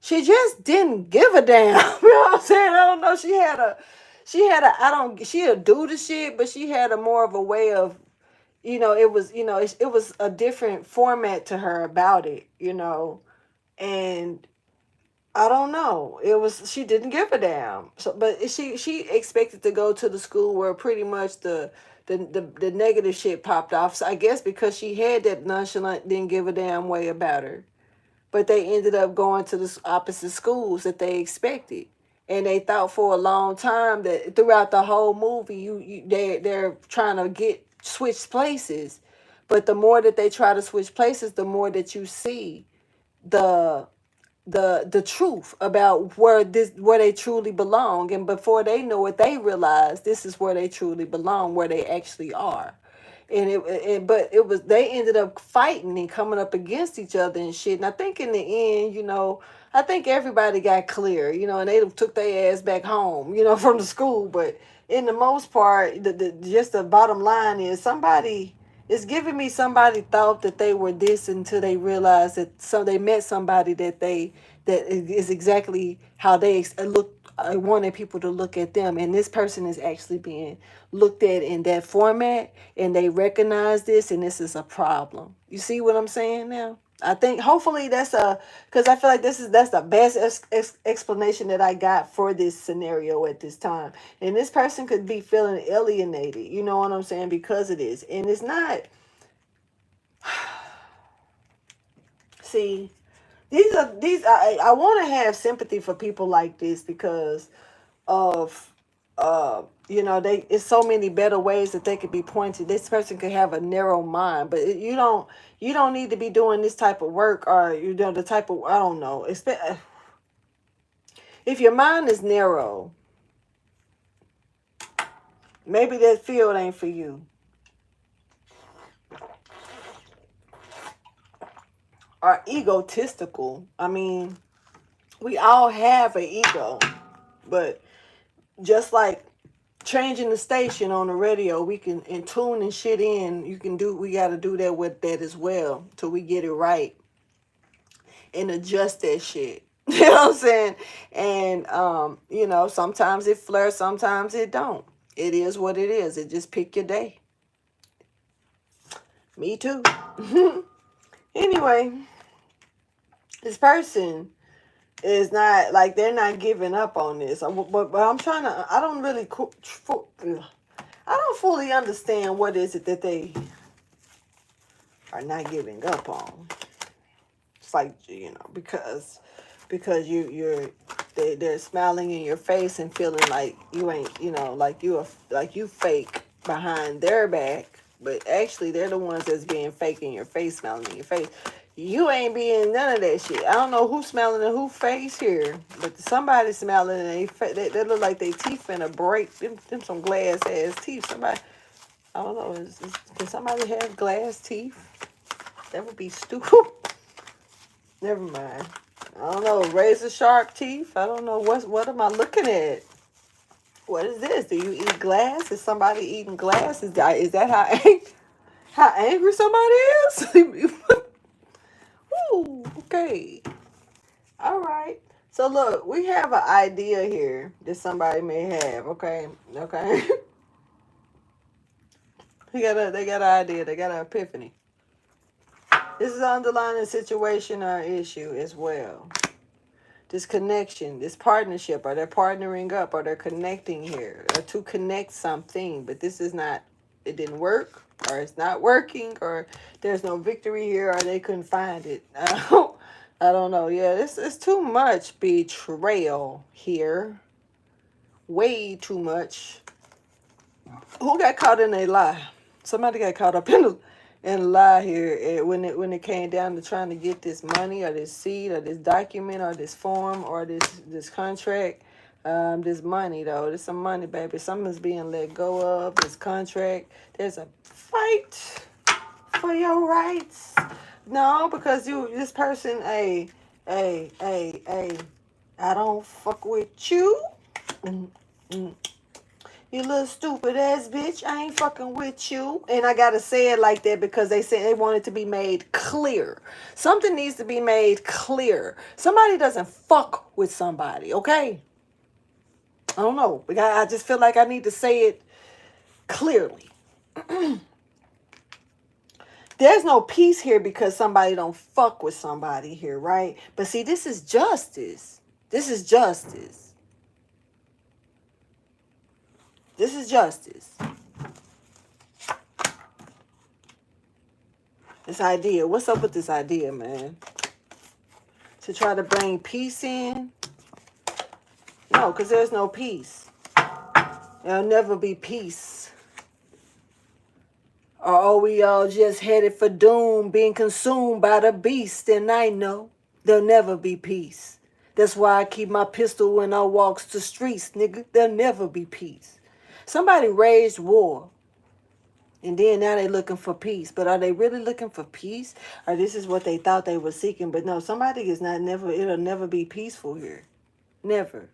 She just didn't give a damn. You know what I'm saying? I don't know. She'll do the shit, but she had a more of a way of, it was a different format to her about it, and I don't know. It was, she didn't give a damn. So, but she expected to go to the school where pretty much the negative shit popped off. So I guess because she had that nonchalant, didn't give a damn way about her. But they ended up going to the opposite schools that they expected, and they thought for a long time that throughout the whole movie, they're trying to get switch places, but the more that they try to switch places, the more that you see the the truth about where they truly belong, and before they know it, they realize this is where they truly belong, where they actually are. And but it was, they ended up fighting and coming up against each other and shit. And I think in the end, I think everybody got clear, and they took their ass back home, from the school. But in the most part, just the bottom line is, somebody it's giving me, somebody thought that they were this until they realized that they met somebody that is exactly how they look. I wanted people to look at them, and this person is actually being looked at in that format, and they recognize this, and this is a problem. You see what I'm saying now? I think hopefully because I feel like that's the best explanation that I got for this scenario at this time. And this person could be feeling alienated, you know what I'm saying, because of this. And it's not, see, these I want to have sympathy for people like this because of they, it's so many better ways that they could be pointed. This person could have a narrow mind, but you don't need to be doing this type of work, or the type of, I don't know, if your mind is narrow, maybe that field ain't for you. Or egotistical. I mean, we all have an ego, but just like changing the station on the radio, we can, and tuning shit in, we got to do that with that as well till we get it right and adjust that shit. You know what I'm saying? And sometimes it flirts, sometimes it don't. It is what it is. It just pick your day. Me too. Anyway, this person is not, like, they're not giving up on this. But I'm trying to, I don't really, I don't fully understand what is it that they are not giving up on. It's like, because they're smiling in your face and feeling like you ain't, like you fake behind their back, but actually they're the ones that's being fake in your face, smiling in your face. You ain't being none of that shit. I don't know who's smiling in who's face here, but somebody's smiling and they look like they teeth finna break. Them some glass ass teeth. Somebody, I don't know. Can somebody have glass teeth? That would be stupid. Never mind. I don't know. Razor sharp teeth. I don't know. What am I looking at? What is this? Do you eat glass? Is somebody eating glass? Is that how angry somebody is? Ooh, okay. All right. So look, we have an idea here that somebody may have. Okay. Okay. They got an idea. They got an epiphany. This is underlying situation or issue as well. This connection, this partnership, or they're partnering up, or they're connecting here, or to connect something, but this is not, it didn't work, or it's not working, or there's no victory here, or they couldn't find it. I don't know. Yeah, this is too much betrayal here. Way too much. Who got caught in a lie? Somebody got caught up in a lie here when it came down to trying to get this money, or this seed, or this document, or this form, or this contract. This money though, there's some money, baby. Something's being let go of. This contract. There's a fight for your rights. No, because this person, hey, I don't fuck with you. You little stupid ass bitch. I ain't fucking with you. And I gotta say it like that because they said they want it to be made clear. Something needs to be made clear. Somebody doesn't fuck with somebody, okay? I don't know. I just feel like I need to say it clearly. There's no peace here because somebody don't fuck with somebody here, right? But see, this is justice. This is justice. This is justice. This idea. What's up with this idea, man? To try to bring peace in? No, because there's no peace. There'll never be peace. Or are we all just headed for doom, being consumed by the beast? And I know there'll never be peace. That's why I keep my pistol when I walks the streets, nigga. There'll never be peace. Somebody raised war. And then now they looking for peace. But are they really looking for peace? Or this is what they thought they were seeking? But no, somebody is not never, it'll never be peaceful here. Never.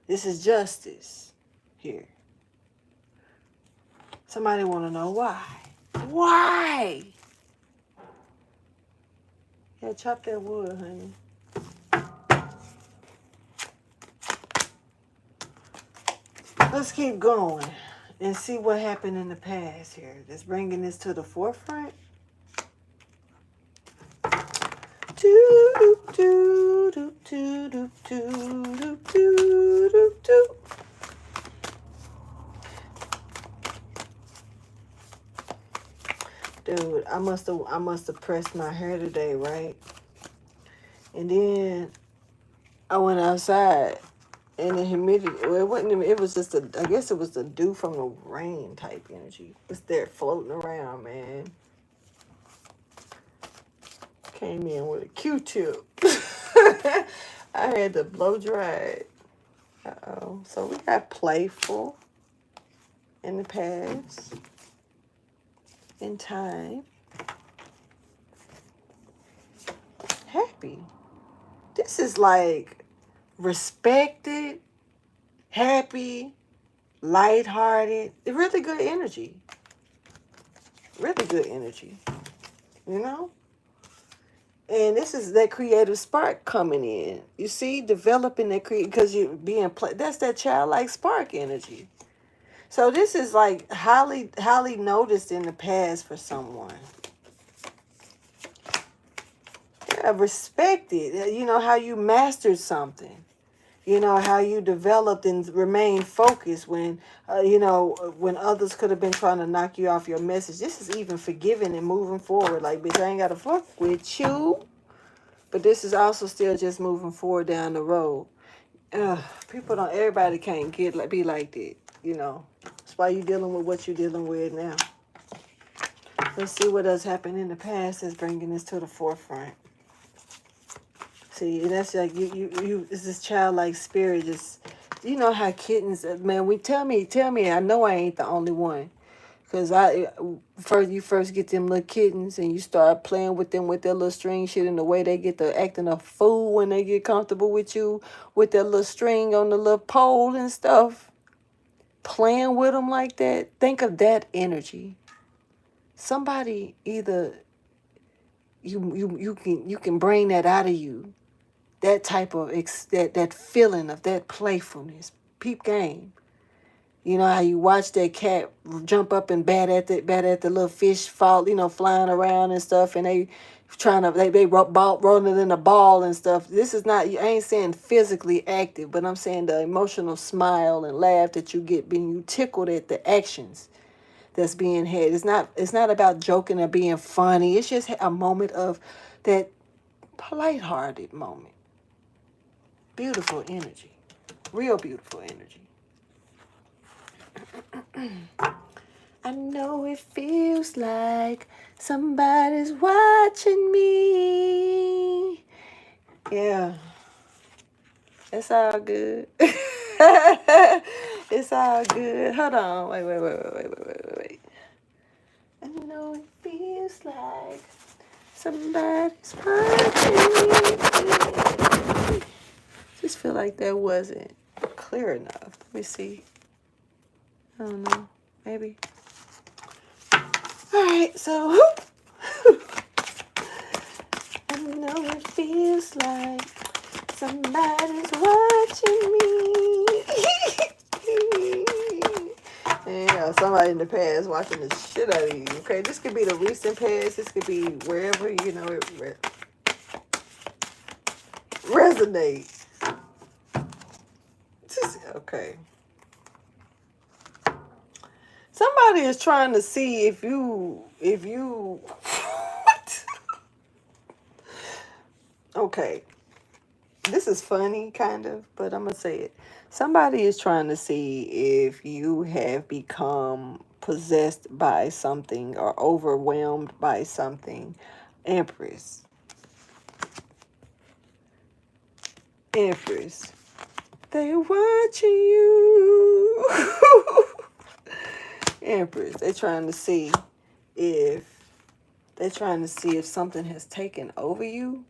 This is justice here. Somebody want to know why. Why? Yeah, chop that wood, honey. Let's keep going and see what happened in the past here. That's bringing this to the forefront. Do, do, do, do, do, do, do, do, do, do. Dude, I must have pressed my hair today, right? And then I went outside, and the humidity, well, it wasn't even, it was just I guess it was the dew from the rain type energy. It's there floating around, man. Came in with a Q-tip. I had to blow dry it. Uh-oh. So we got playful in the past. In time. Happy. This is like respected, happy, lighthearted, really good energy. Really good energy. You know? And this is that creative spark coming in. You see, developing that because you're being that's that childlike spark energy. So this is like highly noticed in the past for someone. Yeah, respected. You know, how you mastered something. You know, how you developed and remained focused when, when others could have been trying to knock you off your message. This is even forgiving and moving forward. Like, bitch, I ain't got to fuck with you. But this is also still just moving forward down the road. Everybody can't be like that, you know. That's why you're dealing with what you're dealing with now. Let's see what has happened in the past that's bringing this to the forefront. See, and that's like it's this childlike spirit. Just, you know how kittens, man. Tell me. I know I ain't the only one, cause you first get them little kittens and you start playing with them with their little string shit, and the way they get to acting a fool when they get comfortable with you with their little string on the little pole and stuff. Playing with them like that. Think of that energy. Somebody either you can bring that out of you. That type of that feeling of that playfulness, peep game. You know how you watch that cat jump up and bat at the little fish flying around and stuff, and they rolling in a ball and stuff. This is not, I ain't saying physically active, but I'm saying the emotional smile and laugh that you get when you tickled at the actions that's being had. It's not about joking or being funny. It's just a moment of that lighthearted moment. Beautiful energy. Real beautiful energy. I know it feels like somebody's watching me. Yeah. It's all good. It's all good. Hold on. Wait. I know it feels like somebody's watching me. Just feel like that wasn't clear enough. Let me see. I don't know. Maybe. All right, so I know it feels like somebody's watching me. Yeah, somebody in the past watching the shit out of you. Okay, this could be the recent past. This could be wherever, resonate. Okay. Somebody is trying to see if you what? Okay. This is funny, kind of, but I'm going to say it. Somebody is trying to see if you have become possessed by something or overwhelmed by something. Empress. Empress. They're watching you. Empress. They're trying to see if something has taken over you.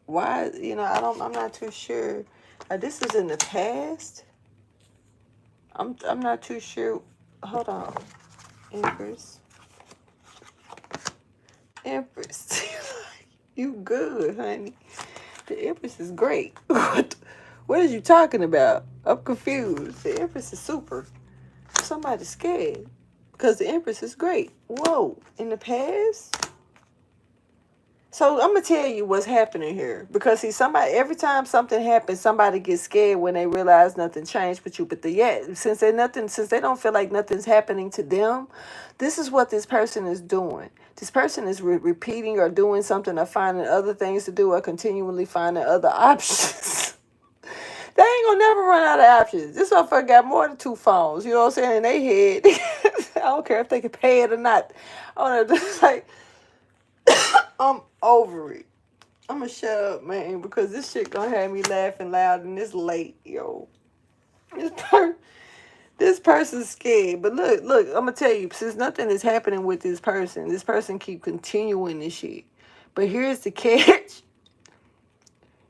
Why? I'm not too sure. This is in the past. I'm not too sure. Hold on. Empress. Empress. You good, honey. The Empress is great. What are you talking about? I'm confused. The Empress is super. Somebody's scared. Because the Empress is great. Whoa. In the past? So I'm gonna tell you what's happening here, because see, every time something happens, somebody gets scared when they realize nothing changed with you. But since they don't feel like nothing's happening to them, this is what this person is doing. This person is repeating or doing something or finding other things to do or continually finding other options. They ain't gonna never run out of options. This motherfucker got more than 2 phones. You know what I'm saying? In their head, I don't care if they can pay it or not. Oh, it's like. I'm over it. I'm gonna shut up, man, because this shit gonna have me laughing loud and it's late, yo. This person's scared. But look, I'm gonna tell you, since nothing is happening with this person keep continuing this shit. But here's the catch.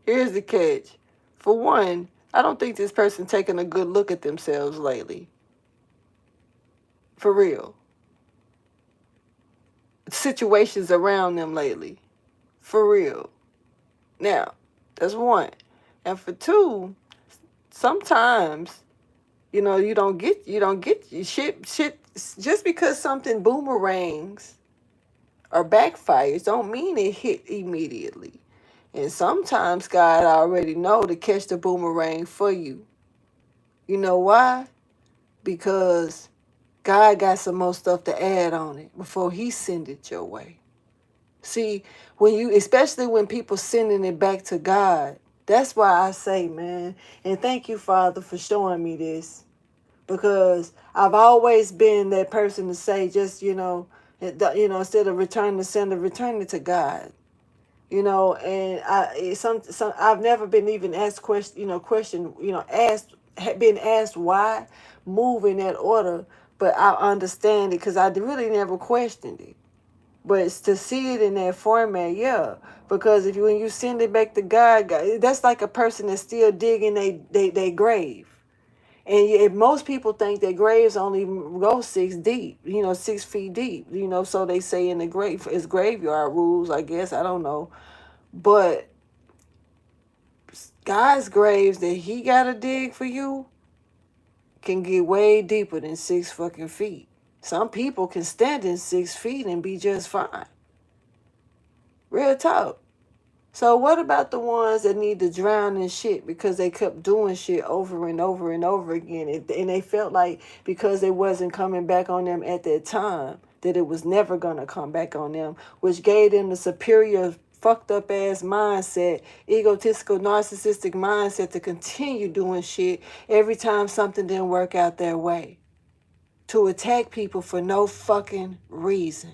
Here's the catch. For one, I don't think this person taking a good look at themselves lately. For real. Situations around them lately. For real. Now, that's one. And for two, sometimes, you don't get shit just because something boomerangs or backfires don't mean it hit immediately. And sometimes God already know to catch the boomerang for you. You know why? Because God got some more stuff to add on it before he send it your way. See, especially when people sending it back to God, that's why I say, man, and thank you, Father, for showing me this, because I've always been that person to say, just, instead of return the sender, return it to God, and I've never been even asked been asked why move in that order, but I understand it because I really never questioned it. But it's to see it in that format, yeah. Because when you send it back to God, that's like a person that's still digging they grave. And if most people think that graves only go 6 deep, 6 feet deep, so they say in the grave, it's graveyard rules, I guess, I don't know. But God's graves that he got to dig for you can get way deeper than 6 fucking feet. Some people can stand in 6 feet and be just fine. Real talk. So what about the ones that need to drown in shit because they kept doing shit over and over and over again, and they felt like because it wasn't coming back on them at that time, that it was never going to come back on them, which gave them the superior fucked up ass mindset, egotistical, narcissistic mindset to continue doing shit every time something didn't work out their way, to attack people for no fucking reason.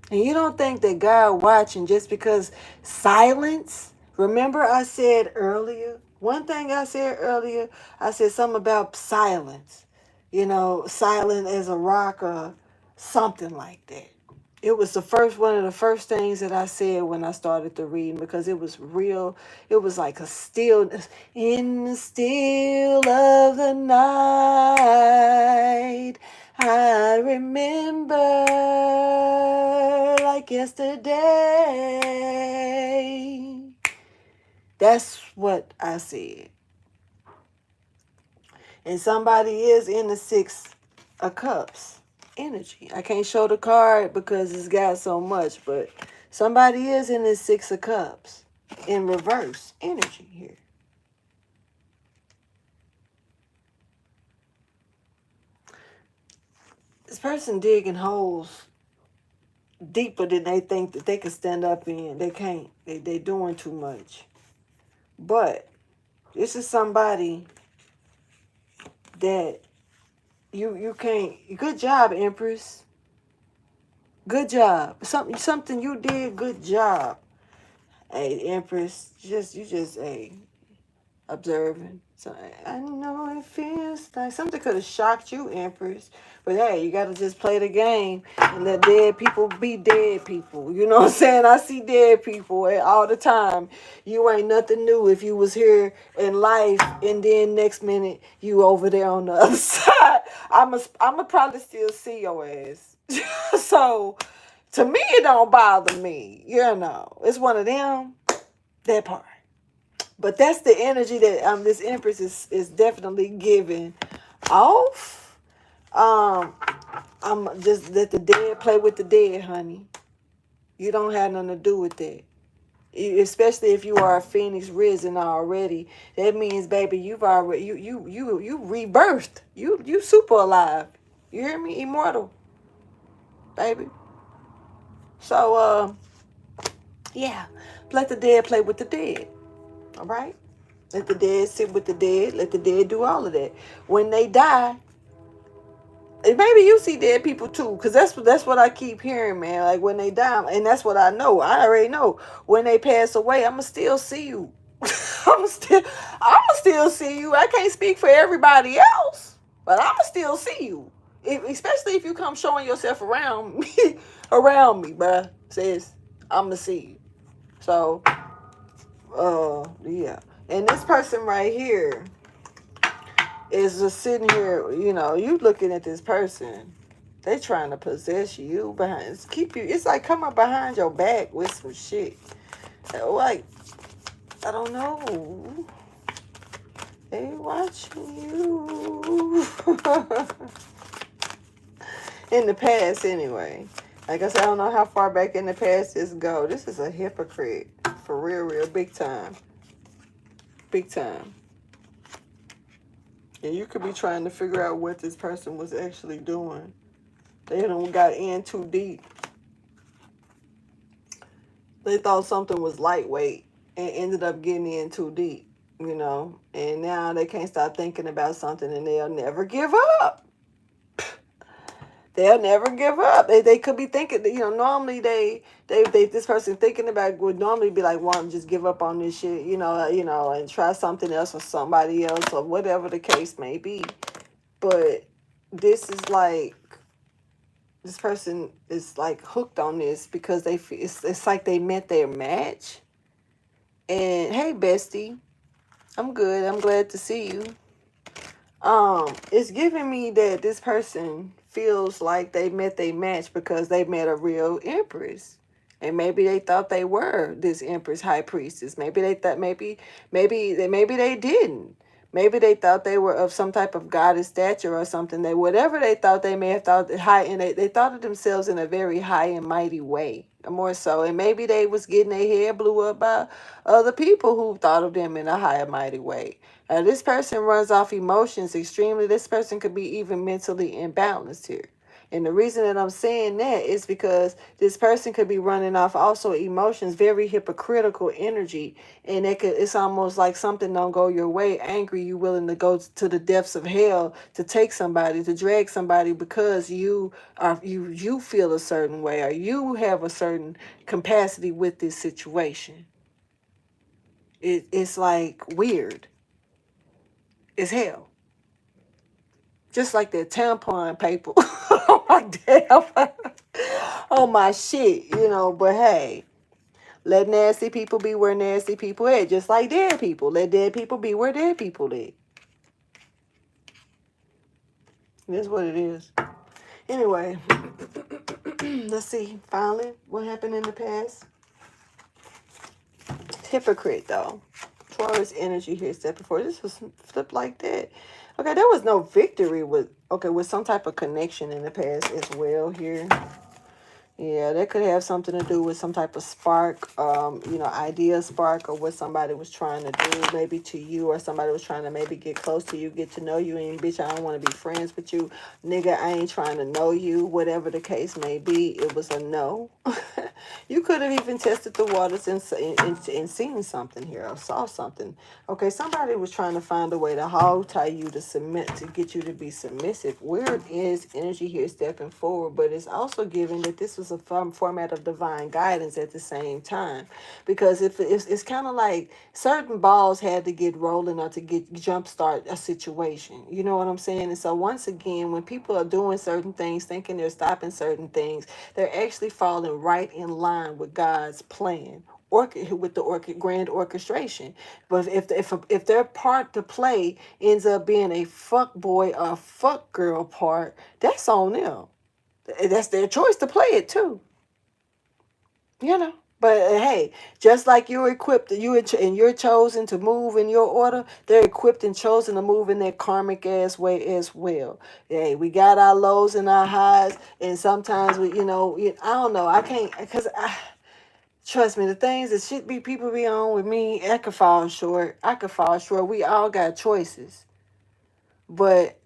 And you don't think that God watching just because silence? Remember I said earlier, one thing I said earlier, I said something about silence. Silent as a rock or something like that. It was one of the first things that I said when I started the reading, because it was real. It was like a stillness. In the still of the night, I remember like yesterday. That's what I said. And somebody is in the 6 of Cups energy. I can't show the card because it's got so much, but somebody is in this 6 of Cups. in reverse energy here. This person digging holes deeper than they think that they can stand up in. They can't. They doing too much. But this is somebody that you can't. Good job, Empress. Good job. Something you did. Good job. Hey, Empress. You just observing. So I know it feels like something could have shocked you, Empress. But hey, you gotta just play the game and let dead people be dead people. You know what I'm saying? I see dead people all the time. You ain't nothing new if you was here in life and then next minute you over there on the other side. I'ma probably still see your ass. So to me it don't bother me. You know. It's one of them, that part. But that's the energy that this Empress is definitely giving off. I'm just let the dead play with the dead, honey. You don't have nothing to do with that. Especially if you are a phoenix risen already. That means, baby, you've already you rebirthed. You super alive. You hear me? Immortal, baby. So yeah. Let the dead play with the dead. All right? Let the dead sit with the dead. Let the dead do all of that. When they die, and maybe you see dead people too, because that's what I keep hearing, man. Like when they die, and that's what I know. I already know. When they pass away, I'ma still see you. I'ma still see you. I can't speak for everybody else, but I'ma still see you. Especially if you come showing yourself around me, bruh. Says I'ma see you. So, yeah. And this person right here is just sitting here, you looking at this person. They trying to possess you behind, keep you. It's like coming behind your back with some shit. Like, I don't know. They watching you. In the past, anyway. Like I said, I don't know how far back in the past this go. This is a hypocrite. For real, big time. Big time. And you could be trying to figure out what this person was actually doing. They done got in too deep. They thought something was lightweight and ended up getting in too deep, And now they can't stop thinking about something and they'll never give up. They'll never give up. They could be thinking, normally this person thinking about would normally be like, wanting to just give up on this shit, and try something else or somebody else or whatever the case may be. But this is like, this person is like hooked on this because it's like they met their match. And hey, bestie, I'm good. I'm glad to see you. It's giving me that this person feels like they met their match because they met a real empress. And maybe they thought they were this empress high priestess. Maybe they thought maybe they didn't. Maybe they thought they were of some type of goddess stature or something. Whatever they thought, they may have thought high, and they thought of themselves in a very high and mighty way, more so. And maybe they was getting their head blew up by other people who thought of them in a high and mighty way. This person runs off emotions extremely. This person could be even mentally imbalanced here. And the reason that I'm saying that is because this person could be running off also emotions, very hypocritical energy. And it's almost like something don't go your way. Angry, you willing to go to the depths of hell to take somebody, to drag somebody because you feel a certain way or you have a certain capacity with this situation. It's like weird. It's hell. Just like that tampon paper on my damn, on my shit, But hey, let nasty people be where nasty people at. Just like dead people. Let dead people be where dead people at. That's what it is. Anyway, let's see. Finally, what happened in the past? Hypocrite, though. Taurus energy here, step before. This was flipped like that. Okay, there was no victory with some type of connection in the past as well here. Yeah, that could have something to do with some type of spark, idea spark, or what somebody was trying to do, maybe to you, or somebody was trying to maybe get close to you, get to know you, and bitch, I don't want to be friends with you, nigga, I ain't trying to know you, whatever the case may be, it was a no. You could have even tested the waters and seen something here, or saw something. Okay, somebody was trying to find a way to hog tie you to submit, to get you to be submissive. Where is energy here stepping forward, but it's also given that this was a format of divine guidance at the same time, because if it's kind of like certain balls had to get rolling or to get jumpstart a situation. You know what I'm saying? And so once again, when people are doing certain things, thinking they're stopping certain things, they're actually falling right in line with God's plan, with the grand orchestration. But if their part to play ends up being a fuck boy or fuck girl part, that's on them. That's their choice to play it too. You know. But hey, just like you're equipped, and you're chosen to move in your order, they're equipped and chosen to move in their karmic ass way as well. Hey, we got our lows and our highs, and sometimes we, I don't know, I can't, because trust me, the things that should be people be on with me, I could fall short. I could fall short. We all got choices. But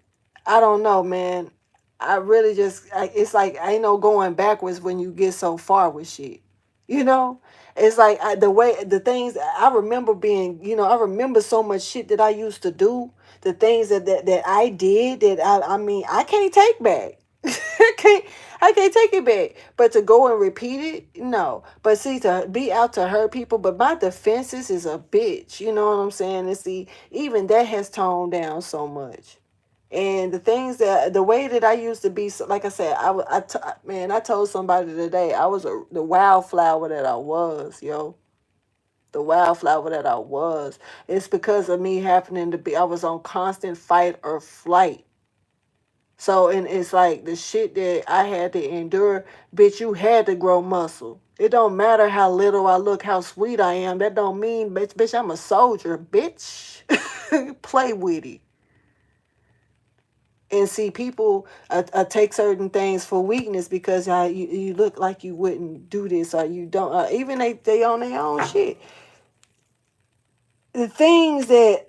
I don't know, man. I really it's like, I ain't no going backwards when you get so far with shit. You know? It's like the things I remember being, I remember so much shit that I used to do, the things that I did that I mean, I can't take back. I can't I can't take it back. But to go and repeat it, no. But see, to be out to hurt people, but my defenses is a bitch. You know what I'm saying? And see, even that has toned down so much. And the way that I used to be, like I said, man, I told somebody today I was the wildflower that I was, yo. The wildflower that I was. It's because of me happening to be, I was on constant fight or flight. So, and it's like the shit that I had to endure, bitch, you had to grow muscle. It don't matter how little I look, how sweet I am. That don't mean, bitch, I'm a soldier, bitch. Play with it. And see, people take certain things for weakness because you look like you wouldn't do this, or you don't. Even they on their own shit. The things that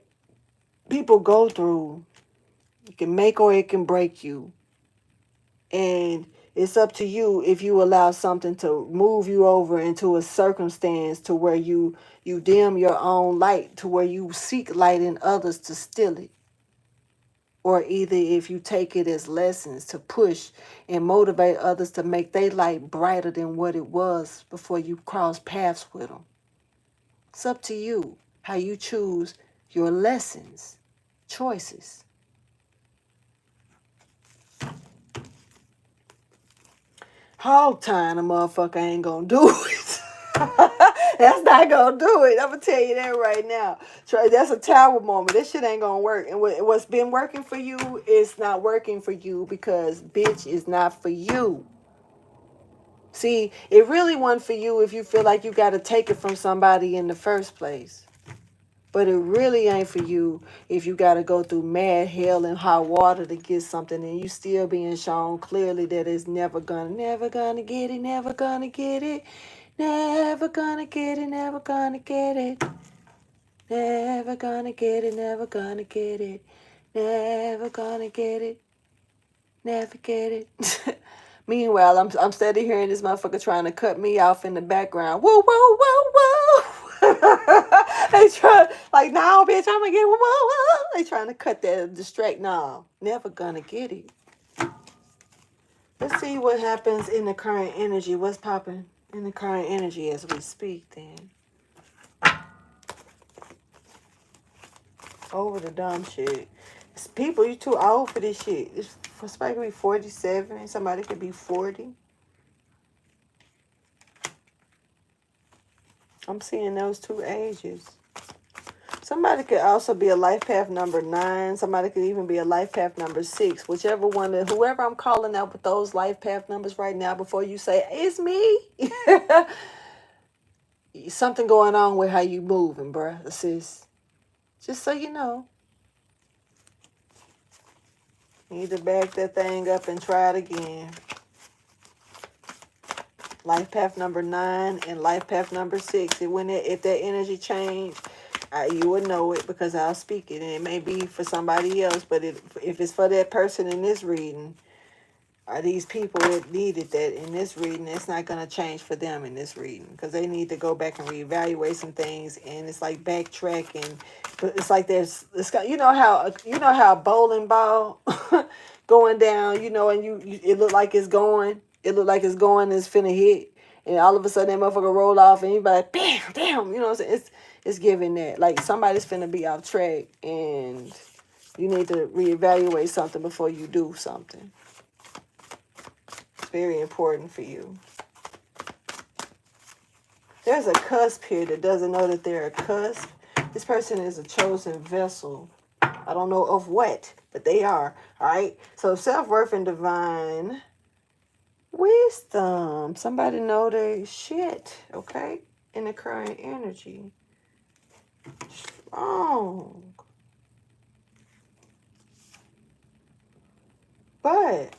people go through, it can make or it can break you. And it's up to you if you allow something to move you over into a circumstance to where you dim your own light, to where you seek light in others to steal it. Or either if you take it as lessons to push and motivate others to make their light brighter than what it was before you cross paths with them. It's up to you how you choose your lessons, choices. Hog tying a motherfucker ain't gonna do it. That's not gonna do it. I'm gonna tell you that right now. That's a tower moment. This shit ain't gonna work. And what's been working for you is not working for you because bitch is not for you. See, it really wasn't for you if you feel like you gotta take it from somebody in the first place. But it really ain't for you if you got to go through mad hell and hot water to get something and you still being shown clearly that it's never gonna get it, never gonna get it, never gonna get it, never gonna get it, never gonna get it, never gonna get it, never gonna get it, never get it. Meanwhile, I'm steady hearing this motherfucker trying to cut me off in the background. Whoa, whoa, whoa, whoa. They try like, no, bitch, I'm gonna get whoa, whoa. They trying to cut that distract. No, never gonna get it. Let's see what happens in the current energy. What's popping in the current energy as we speak then. Over the dumb shit. People, you too old for this shit. Somebody could be 47. Somebody could be 40. I'm seeing those two ages. Somebody could also be a life path number 9. Somebody could even be a life path number 6. Whichever one, whoever I'm calling out with those life path numbers right now, before you say, it's me. Something going on with how you moving, bruh, sis. Just so you know. You need to back that thing up and try it again. Life path number 9 and life path number 6. And if that energy change, you would know it because I'll speak it. And it may be for somebody else, but if it's for that person in this reading, are these people that needed that in this reading, it's not going to change for them in this reading because they need to go back and reevaluate some things. And it's like backtracking, but it's like you know how a bowling ball going down, and it look like it's going, it's finna hit, and all of a sudden that motherfucker roll off and you be like, bam, damn, you know what I'm saying? It's giving that like somebody's finna be off track and you need to reevaluate something before you do something. Very important for you. There's a cusp here that doesn't know that they're a cusp. This person is a chosen vessel. I don't know of what, but they are. All right. So self-worth and divine wisdom. Somebody know their shit. Okay. In the current energy. Strong. But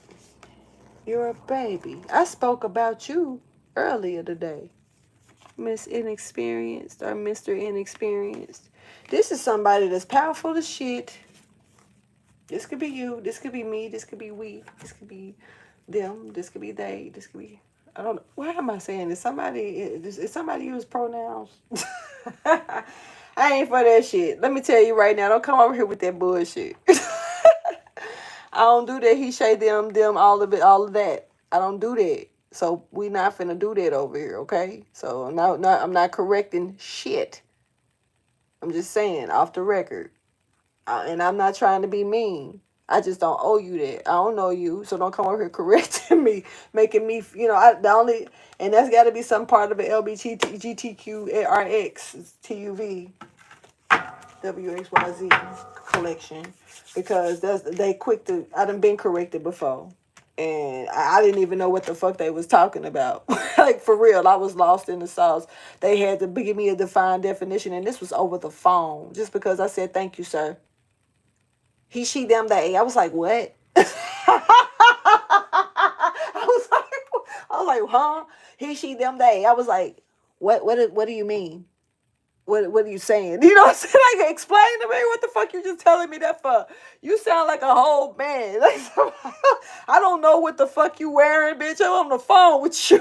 you're a baby. I spoke about you earlier today. Miss Inexperienced or Mr. Inexperienced. This is somebody that's powerful as shit. This could be you. This could be me. This could be we. This could be them. This could be they. This could be... I don't know. Why am I saying this? Is somebody use pronouns? I ain't for that shit. Let me tell you right now. Don't come over here with that bullshit. I don't do that. He, she, them, all of that. I don't do that. So we not finna do that over here, okay? So I'm not correcting shit. I'm just saying off the record, and I'm not trying to be mean. I just don't owe you that. I don't know you, so don't come over here correcting me, making me, and that's got to be some part of the LGBTQRX TUV WXYZ collection because I done been corrected before. And I didn't even know what the fuck they was talking about. Like, for real, I was lost in the sauce. They had to give me a defined definition, and this was over the phone. Just because I said, thank you, sir. He, she, them, they. I was like, what? I was like, huh? He, she, them, they. I was like, what do you mean? What are you saying? You know what I'm saying? Like, explain to me what the fuck you just telling me that for. You sound like a whole man. Like, I don't know what the fuck you wearing, bitch. I'm on the phone with you.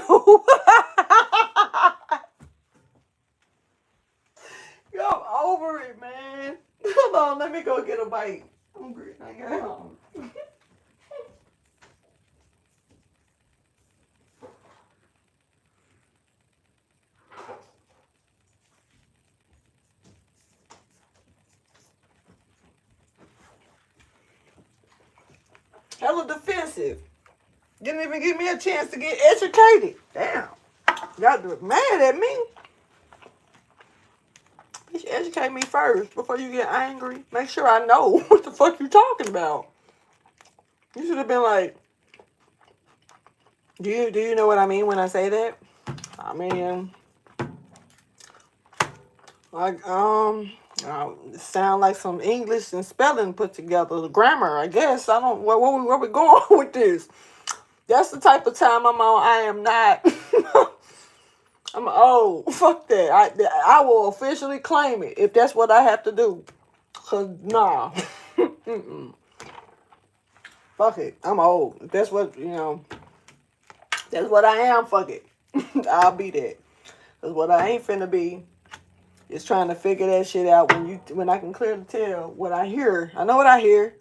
Yo, I'm over it, man. Hold on, let me go get a bite. I'm hungry. I got home. Hella defensive. Didn't even give me a chance to get educated. Damn. Y'all mad at me. You should educate me first before you get angry. Make sure I know what the fuck you talking about. You should have been like, do you know what I mean when I say that? I mean, like, sound like some English and spelling put together. The grammar, I guess. I don't, where we going with this? That's the type of time I'm on. I am not. I'm old. Fuck that. I will officially claim it if that's what I have to do. Cause nah. Fuck it. I'm old. If that's what, that's what I am. Fuck it. I'll be that. Cause what I ain't finna be is trying to figure that shit out when I can clearly tell what I hear. I know what I hear.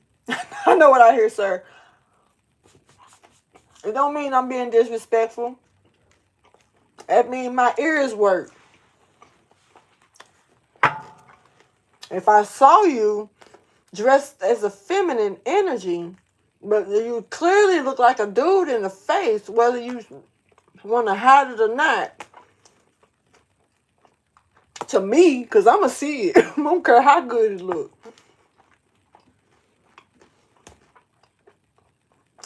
I know what I hear, sir. It don't mean I'm being disrespectful. That means my ears work. If I saw you dressed as a feminine energy, but you clearly look like a dude in the face, whether you want to hide it or not, to me, because I'm going to see it. I don't care how good it looks.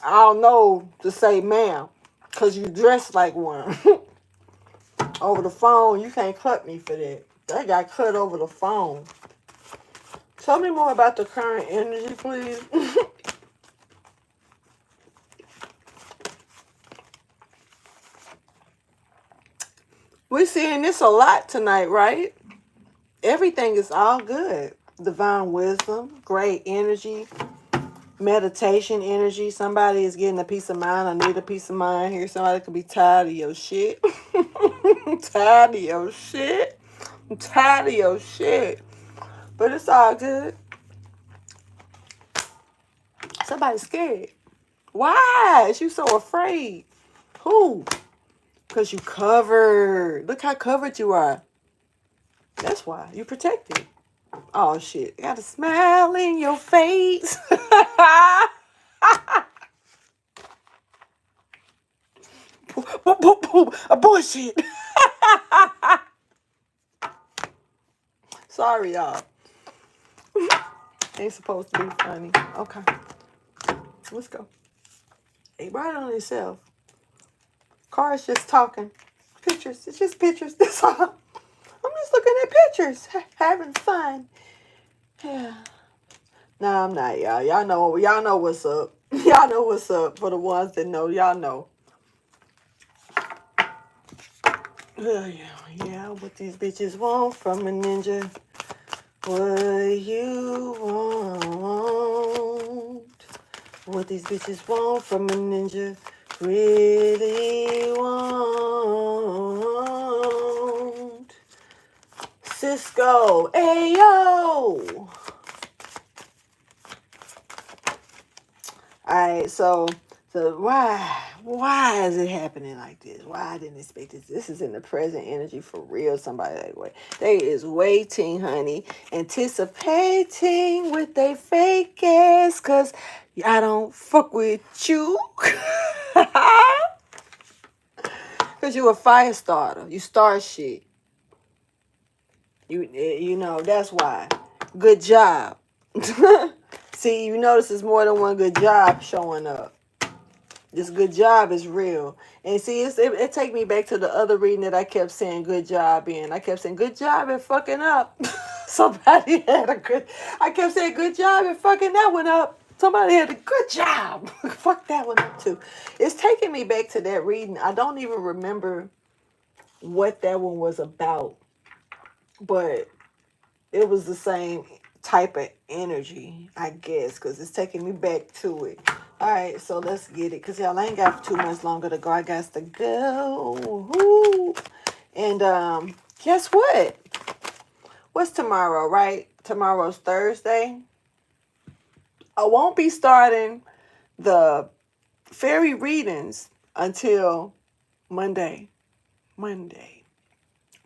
I don't know to say ma'am, because you dress like one. Over the phone, you can't cut me for that. That got cut over the phone. Tell me more about the current energy, please. We're seeing this a lot tonight, right? Everything is all good. Divine wisdom, great energy, meditation energy. Somebody is getting a peace of mind. I need a peace of mind here. Somebody could be tired of your shit. Tired of your shit. I'm tired of your shit. But it's all good. Somebody's scared. Why is you so afraid? Who? Because you covered. Look how covered you are. That's why. You protected. Oh, shit. Got a smile in your face. A bullshit. Sorry, y'all. Ain't supposed to be funny. Okay. Let's go. He brought it on himself. Car's just talking. Pictures. It's just pictures. That's all. I'm just looking at pictures. Having fun. Yeah. No, I'm not, y'all. Y'all know what's up. Y'all know what's up. For the ones that know, y'all know. Yeah, what these bitches want from a ninja. What you want. What these bitches want from a ninja. Really want. Cisco. Ayo. Alright, so why is it happening like this? Why I didn't expect this? This is in the present energy for real. Somebody that way. They is waiting, honey, anticipating with they fake ass, cause I don't fuck with you. Cause you a fire starter. You start shit. You know, that's why. Good job. See, you notice there's more than one good job showing up. This good job is real. And see, it take me back to the other reading that I kept saying good job in. I kept saying good job and fucking up. Somebody had a good, I kept saying good job and fucking that one up. Somebody had a good job. Fuck that one up too. It's taking me back to that reading. I don't even remember what that one was about. But it was the same type of energy, I guess, because it's taking me back to it. All right, so let's get it, because y'all ain't got too much longer to go. I got to go. Woo. And guess what? What's tomorrow, right? Tomorrow's Thursday. I won't be starting the fairy readings until Monday.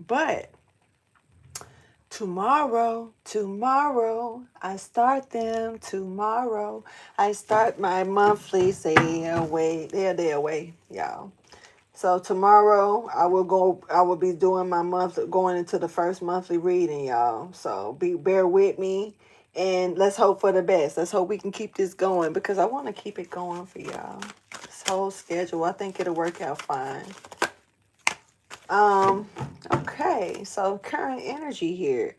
But tomorrow, I start them tomorrow. I start my monthly, they're away, y'all. So tomorrow I will be doing my going into the first monthly reading, y'all. So bear with me and let's hope for the best. Let's hope we can keep this going because I want to keep it going for y'all. This whole schedule, I think it'll work out fine. Okay, so current energy here.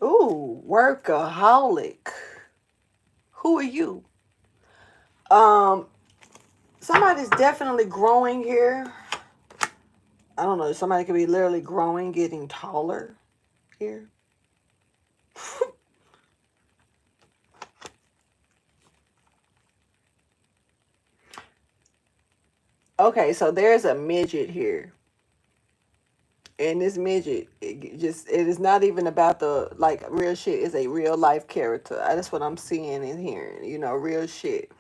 Ooh, workaholic. Who are you? Somebody's definitely growing here. I don't know. Somebody could be literally growing, getting taller here. Okay, so there's a midget here. And this midget, it is not even about the, like, real shit. It's a real life character. That's what I'm seeing and hearing, real shit.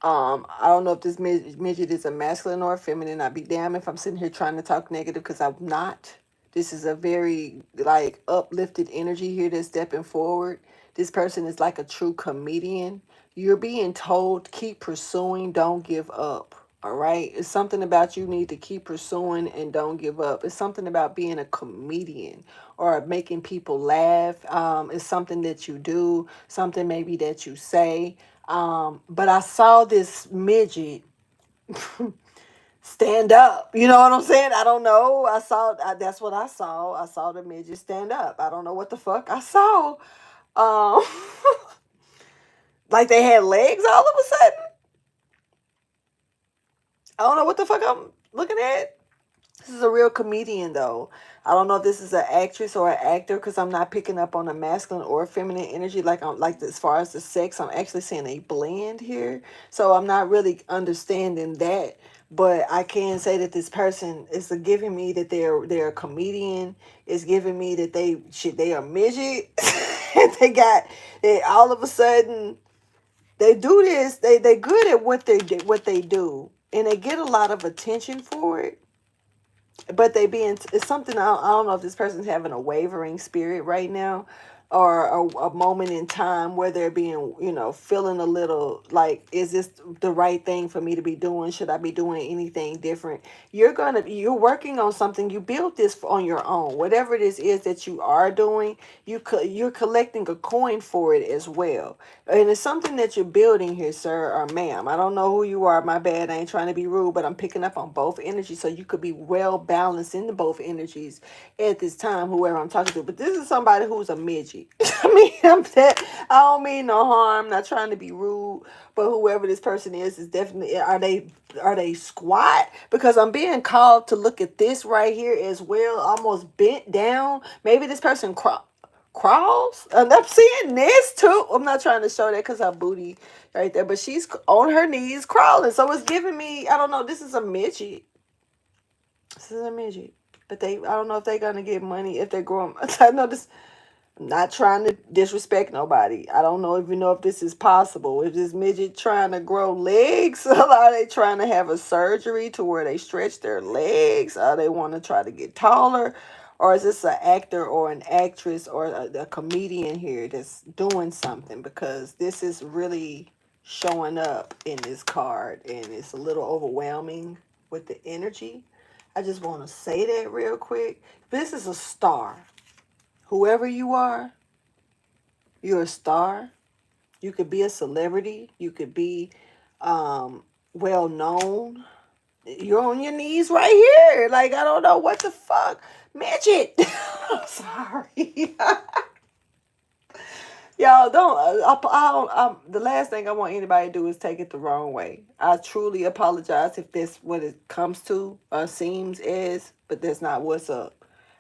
I don't know if this midget is a masculine or a feminine. I'd be damned if I'm sitting here trying to talk negative because I'm not. This is a very, like, uplifted energy here that's stepping forward. This person is like a true comedian. You're being told, keep pursuing, don't give up. All right. It's something about you need to keep pursuing and don't give up. It's something about being a comedian or making people laugh. It's something that you do, something maybe that you say. But I saw this midget stand up. You know what I'm saying? I don't know. That's what I saw. I saw the midget stand up. I don't know what the fuck I saw. Um, like they had legs all of a sudden. I don't know what the fuck I'm looking at. This is a real comedian, though. I don't know if this is an actress or an actor because I'm not picking up on the masculine or feminine energy. Like I'm like as far as the sex, I'm actually seeing a blend here. So I'm not really understanding that. But I can say that this person is giving me that they're a comedian. It's giving me that they are midget. They all of a sudden they do this. They good at what they do, and they get a lot of attention for it, but they being it's something I don't know if this person's having a wavering spirit right now, or a moment in time where they're being, feeling a little like, is this the right thing for me to be doing? Should I be doing anything different? You're working on something. You built this on your own. Whatever this is that you are doing, you're collecting a coin for it as well. And it's something that you're building here, sir or ma'am. I don't know who you are. My bad. I ain't trying to be rude, but I'm picking up on both energies. So you could be well balanced in the both energies at this time, whoever I'm talking to. But this is somebody who's a midget. I don't mean no harm. Not trying to be rude, but whoever this person is definitely, are they squat? Because I'm being called to look at this right here as well, almost bent down. Maybe this person crawls, and I'm seeing this too. I'm not trying to show that because her booty right there, but she's on her knees crawling. So it's giving me, I don't know, this is a midget. This is a midget. But I don't know if they're gonna get money if they grow them. I know this. I'm not trying to disrespect nobody. I don't know if this is possible. If this midget trying to grow legs, are they trying to have a surgery to where they stretch their legs? Or they want to try to get taller? Or is this an actor or an actress or a comedian here that's doing something? Because this is really showing up in this card, and it's a little overwhelming with the energy. I just want to say that real quick. This is a star. Whoever you are, you're a star. You could be a celebrity. You could be well known. You're on your knees right here. Like, I don't know what the fuck. Midget. I'm sorry. Y'all don't. The last thing I want anybody to do is take it the wrong way. I truly apologize if that's what it comes to or seems as, but that's not what's up.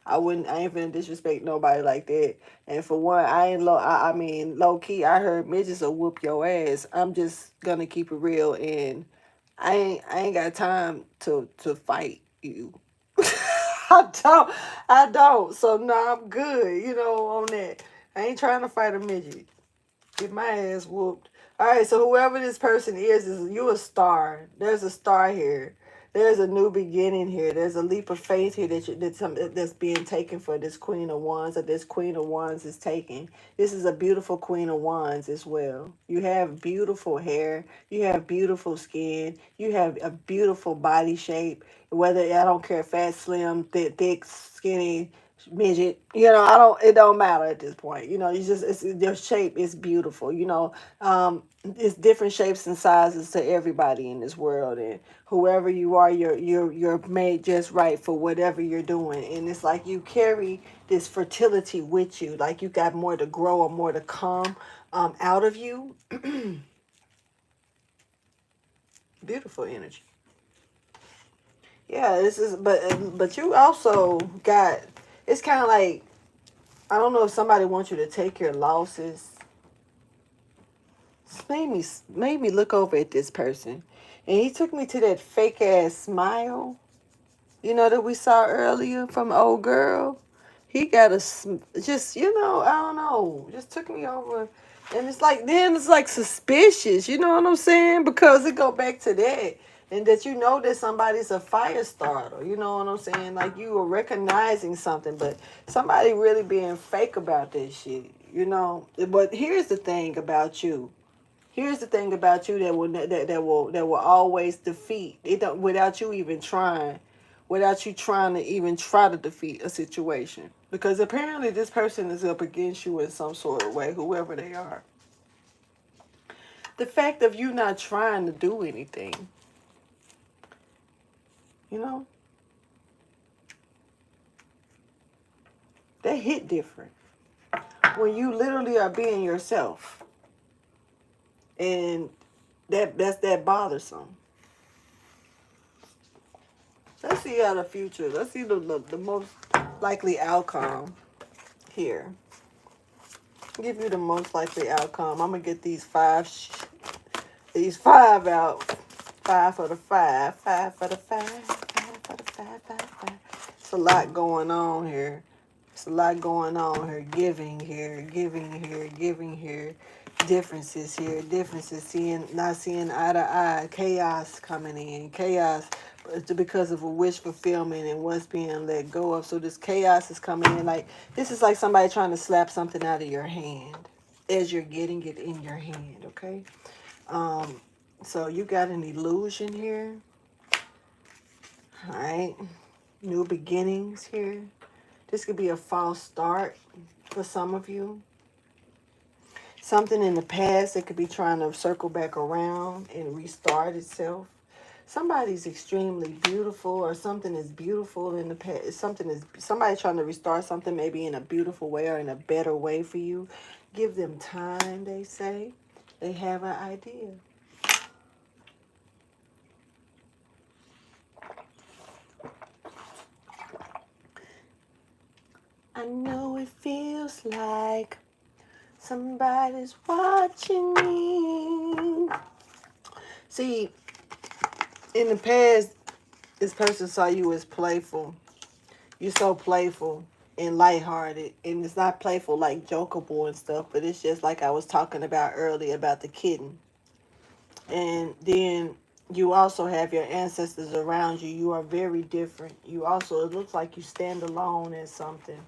I ain't finna disrespect nobody like that. And for one, I mean, low key, I heard midgets will whoop your ass. I'm just gonna keep it real, and I ain't got time to fight you. I don't. So no, I'm good. On that. I ain't trying to fight a midget. Get my ass whooped. All right, so whoever this person is you a star. There's a star here. There's a new beginning here. There's a leap of faith here that's being taken for this Queen of Wands, or this Queen of Wands is taking. This is a beautiful Queen of Wands as well. You have beautiful hair. You have beautiful skin. You have a beautiful body shape. Whether, I don't care, fat, slim, thick, skinny, midget, it don't matter at this point. Their shape is beautiful. It's different shapes and sizes to everybody in this world, and whoever you are, you're made just right for whatever you're doing. And it's like you carry this fertility with you, like you got more to grow or more to come out of you. Beautiful energy. Yeah, this is, but you also got, it's kind of like, I don't know if somebody wants you to take your losses. It's made me look over at this person, and he took me to that fake ass smile, that we saw earlier from old girl. He got just, I don't know, just took me over, and it's like suspicious. You know what I'm saying? Because it go back to that. And that somebody's a fire starter. You know what I'm saying? Like you are recognizing something, but somebody really being fake about this shit. But here's the thing about you. Here's the thing about you that will always defeat it, without you even trying, without you trying to even try to defeat a situation. Because apparently this person is up against you in some sort of way, whoever they are. The fact of you not trying to do anything, that hit different when you literally are being yourself, and that's that bothersome. Let's see see how the future. Let's see the most likely outcome here. Give you the most likely outcome. I'm gonna get these five out. 5 for the 5. 5 for the 5. 5 for the 5. 5. 5. It's a lot going on here. It's a lot going on here. Giving here. Giving here. Giving here. Differences here. Differences. Not seeing eye to eye. Chaos coming in. Chaos because of a wish fulfillment and what's being let go of. So this chaos is coming in. Like, this is like somebody trying to slap something out of your hand as you're getting it in your hand. Okay. So you got an illusion here. All right. New beginnings here. This could be a false start for some of you. Something in the past that could be trying to circle back around and restart itself. Somebody's extremely beautiful, or something is beautiful in the past. Somebody trying to restart something maybe in a beautiful way or in a better way for you. Give them time, they say. They have an idea. I know it feels like somebody's watching me. See, in the past, this person saw you as playful. You're so playful and lighthearted. And it's not playful like jokeable and stuff, but it's just like I was talking about earlier about the kitten. And then you also have your ancestors around you. You are very different. You also, it looks like you stand alone as something.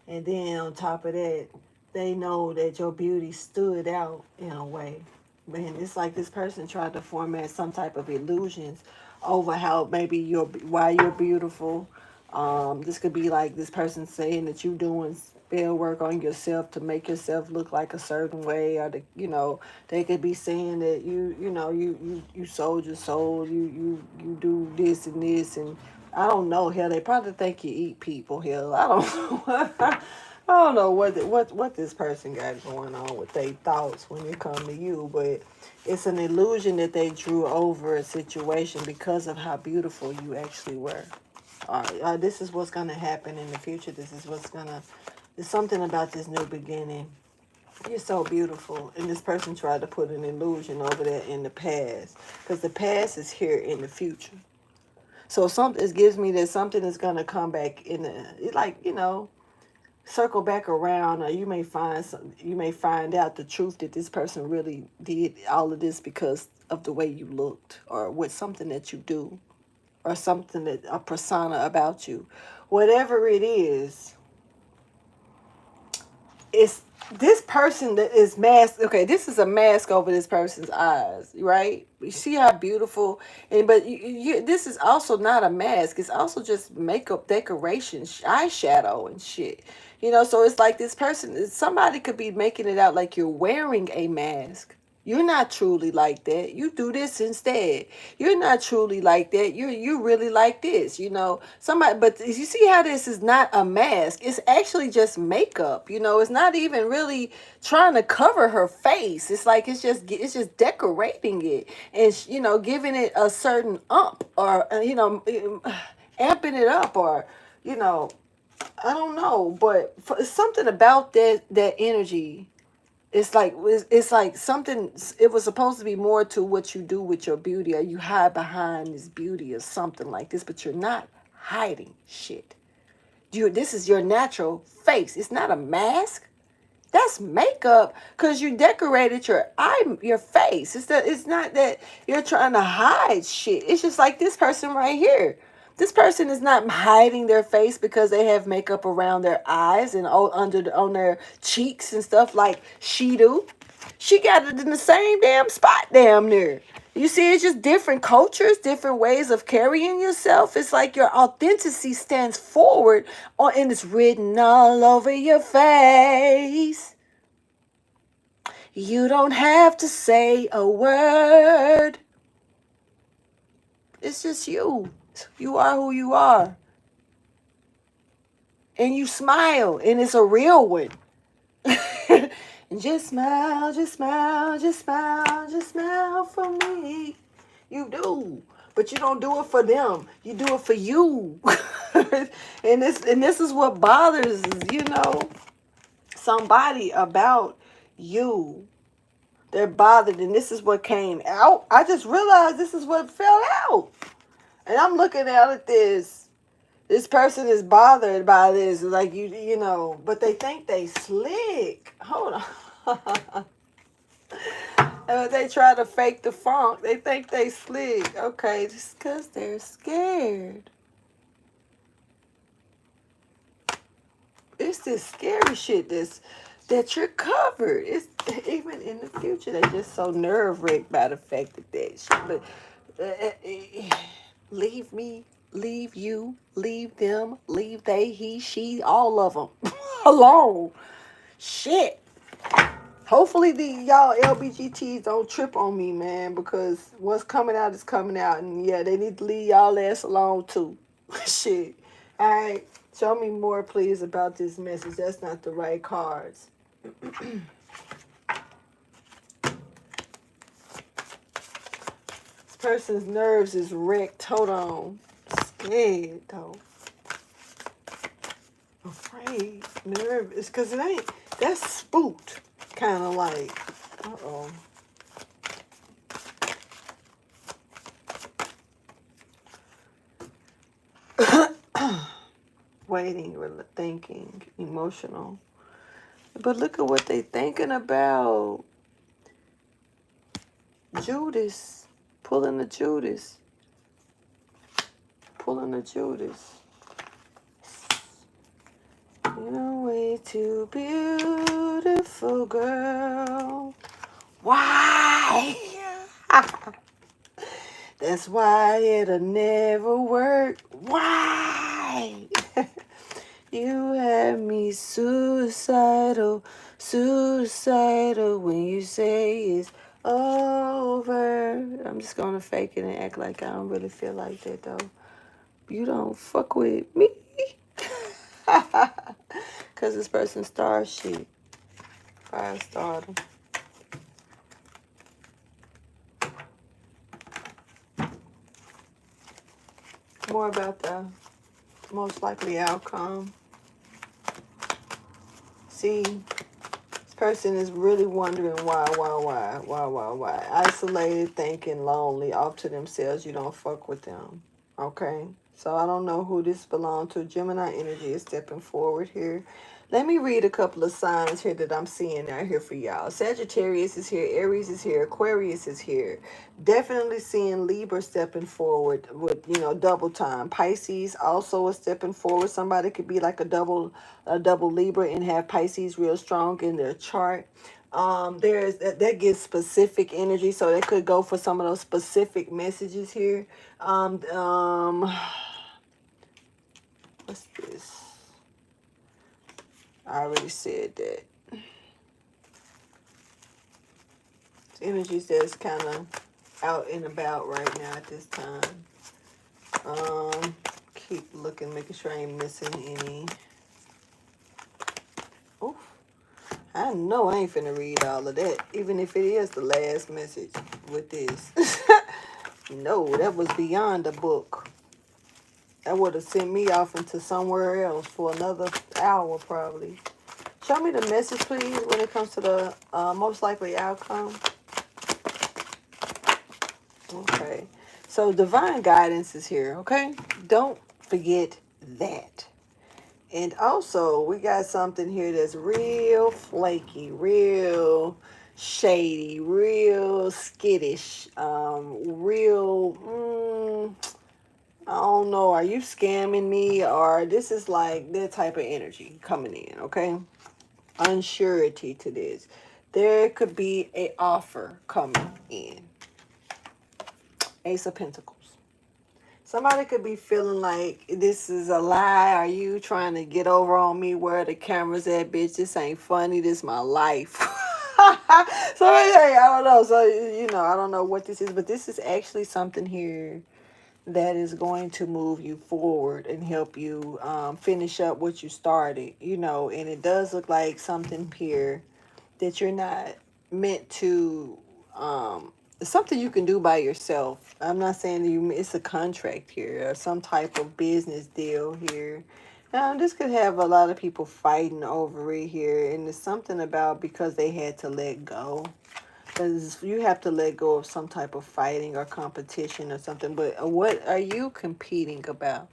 And then on top of that, they know that your beauty stood out in a way. Man, it's like this person tried to format some type of illusions over how maybe why you're beautiful. This could be like this person saying that you're doing spell work on yourself to make yourself look like a certain way, or they could be saying that you sold your soul, you do this and this, and I don't know. Hell, they probably think you eat people. Hell, I don't know. I don't know what this person got going on with their thoughts when it come to you, but it's an illusion that they drew over a situation because of how beautiful you actually were. This is what's gonna happen in the future. There's something about this new beginning. You're so beautiful, and this person tried to put an illusion over that in the past, because the past is here in the future. So it gives me that something is gonna come back circle back around, or you may find out the truth that this person really did all of this because of the way you looked, or with something that you do, or something that a persona about you. Whatever it is, it's this person that is masked. Okay, this is a mask over this person's eyes, right? You see how beautiful, but this is also not a mask. It's also just makeup, decoration, eyeshadow and shit. So it's like this person, somebody could be making it out like you're wearing a mask. You're not truly like that. You do this instead. You're not truly like that. You really like this, Somebody, but you see how this is not a mask. It's actually just makeup. It's not even really trying to cover her face. It's like it's just decorating it and giving it a certain or amping it up, or I don't know, but something about that energy. It's like something. It was supposed to be more to what you do with your beauty, or you hide behind this beauty or something like this, but you're not hiding shit. This is your natural face. It's not a mask. That's makeup, because you decorated your face. It's not that you're trying to hide shit. It's just like this person right here. This person is not hiding their face because they have makeup around their eyes and on their cheeks and stuff like she do. She got it in the same damn spot damn near. You see, it's just different cultures, different ways of carrying yourself. It's like your authenticity stands forward and it's written all over your face. You don't have to say a word. It's just you. You are who you are. And you smile, and it's a real one. And just smile, just smile, just smile, just smile for me. You do. but you don't do it for them. You do it for you. and this is what bothers, somebody about you. They're bothered, and this is what came out. I just realized this is what fell out. And I'm looking at this. This person is bothered by this, like but they think they slick. Hold on. They try to fake the funk. They think they slick. Okay, just because they're scared. It's this scary shit that you're covered. It's even in the future. They just so nerve wracked by the fact that shit. But leave me, leave you, leave them, leave they, he, she, all of them alone. Shit. Hopefully y'all LBGTs don't trip on me, man, because what's coming out is coming out, and yeah, they need to leave y'all ass alone too. Shit. All right. Show me more, please, about this message. That's not the right cards. This person's nerves is wrecked. Hold on. Scared, though. Afraid. Nervous. Because it ain't. That's spooked. Kind of like. Uh-oh. Waiting, thinking, emotional. But look at what they thinking about. Judas. Pulling the Judas. Pulling the Judas. You're way too beautiful, girl. Why? That's why it'll never work. Why? You have me suicidal, suicidal when you say it's over. I'm just gonna fake it and act like I don't really feel like that, though. You don't fuck with me. Because this person starts shit. Fire starter. More about the most likely outcome. See, this person is really wondering why. Isolated, thinking, lonely, off to themselves. You don't fuck with them. Okay? So I don't know who this belongs to. Gemini energy is stepping forward here. Let me read a couple of signs here that I'm seeing out here for y'all. Sagittarius is here. Aries is here. Aquarius is here. Definitely seeing Libra stepping forward with, double time. Pisces also is stepping forward. Somebody could be like a double Libra and have Pisces real strong in their chart. There's that gives specific energy, so they could go for some of those specific messages here. What's this? I already said that. It's energies that's kind of out and about right now at this time. Keep looking, making sure I ain't missing any. Oof. I know I ain't finna read all of that, even if it is the last message with this. No, that was beyond the book. That would have sent me off into somewhere else for another hour, probably. Show me the message, please, when it comes to the most likely outcome. Okay. So divine guidance is here, okay? Don't forget that. And also, we got something here that's real flaky, real shady, real skittish, real... I don't know, are you scamming me? Or this is like that type of energy coming in, okay? Unsurety to this. There could be an offer coming in. Ace of Pentacles. Somebody could be feeling like this is a lie. Are you trying to get over on me? Where the camera's at, bitch? This ain't funny. This is my life. So, hey, I don't know. So, I don't know what this is. But this is actually something here that is going to move you forward and help you finish up what you started, and it does look like something here that you're not meant to It's something you can do by yourself. I'm not saying that it's a contract here or some type of business deal here. This could have a lot of people fighting over it here, and it's something about because they had to let go. Because you have to let go of some type of fighting or competition or something. But what are you competing about?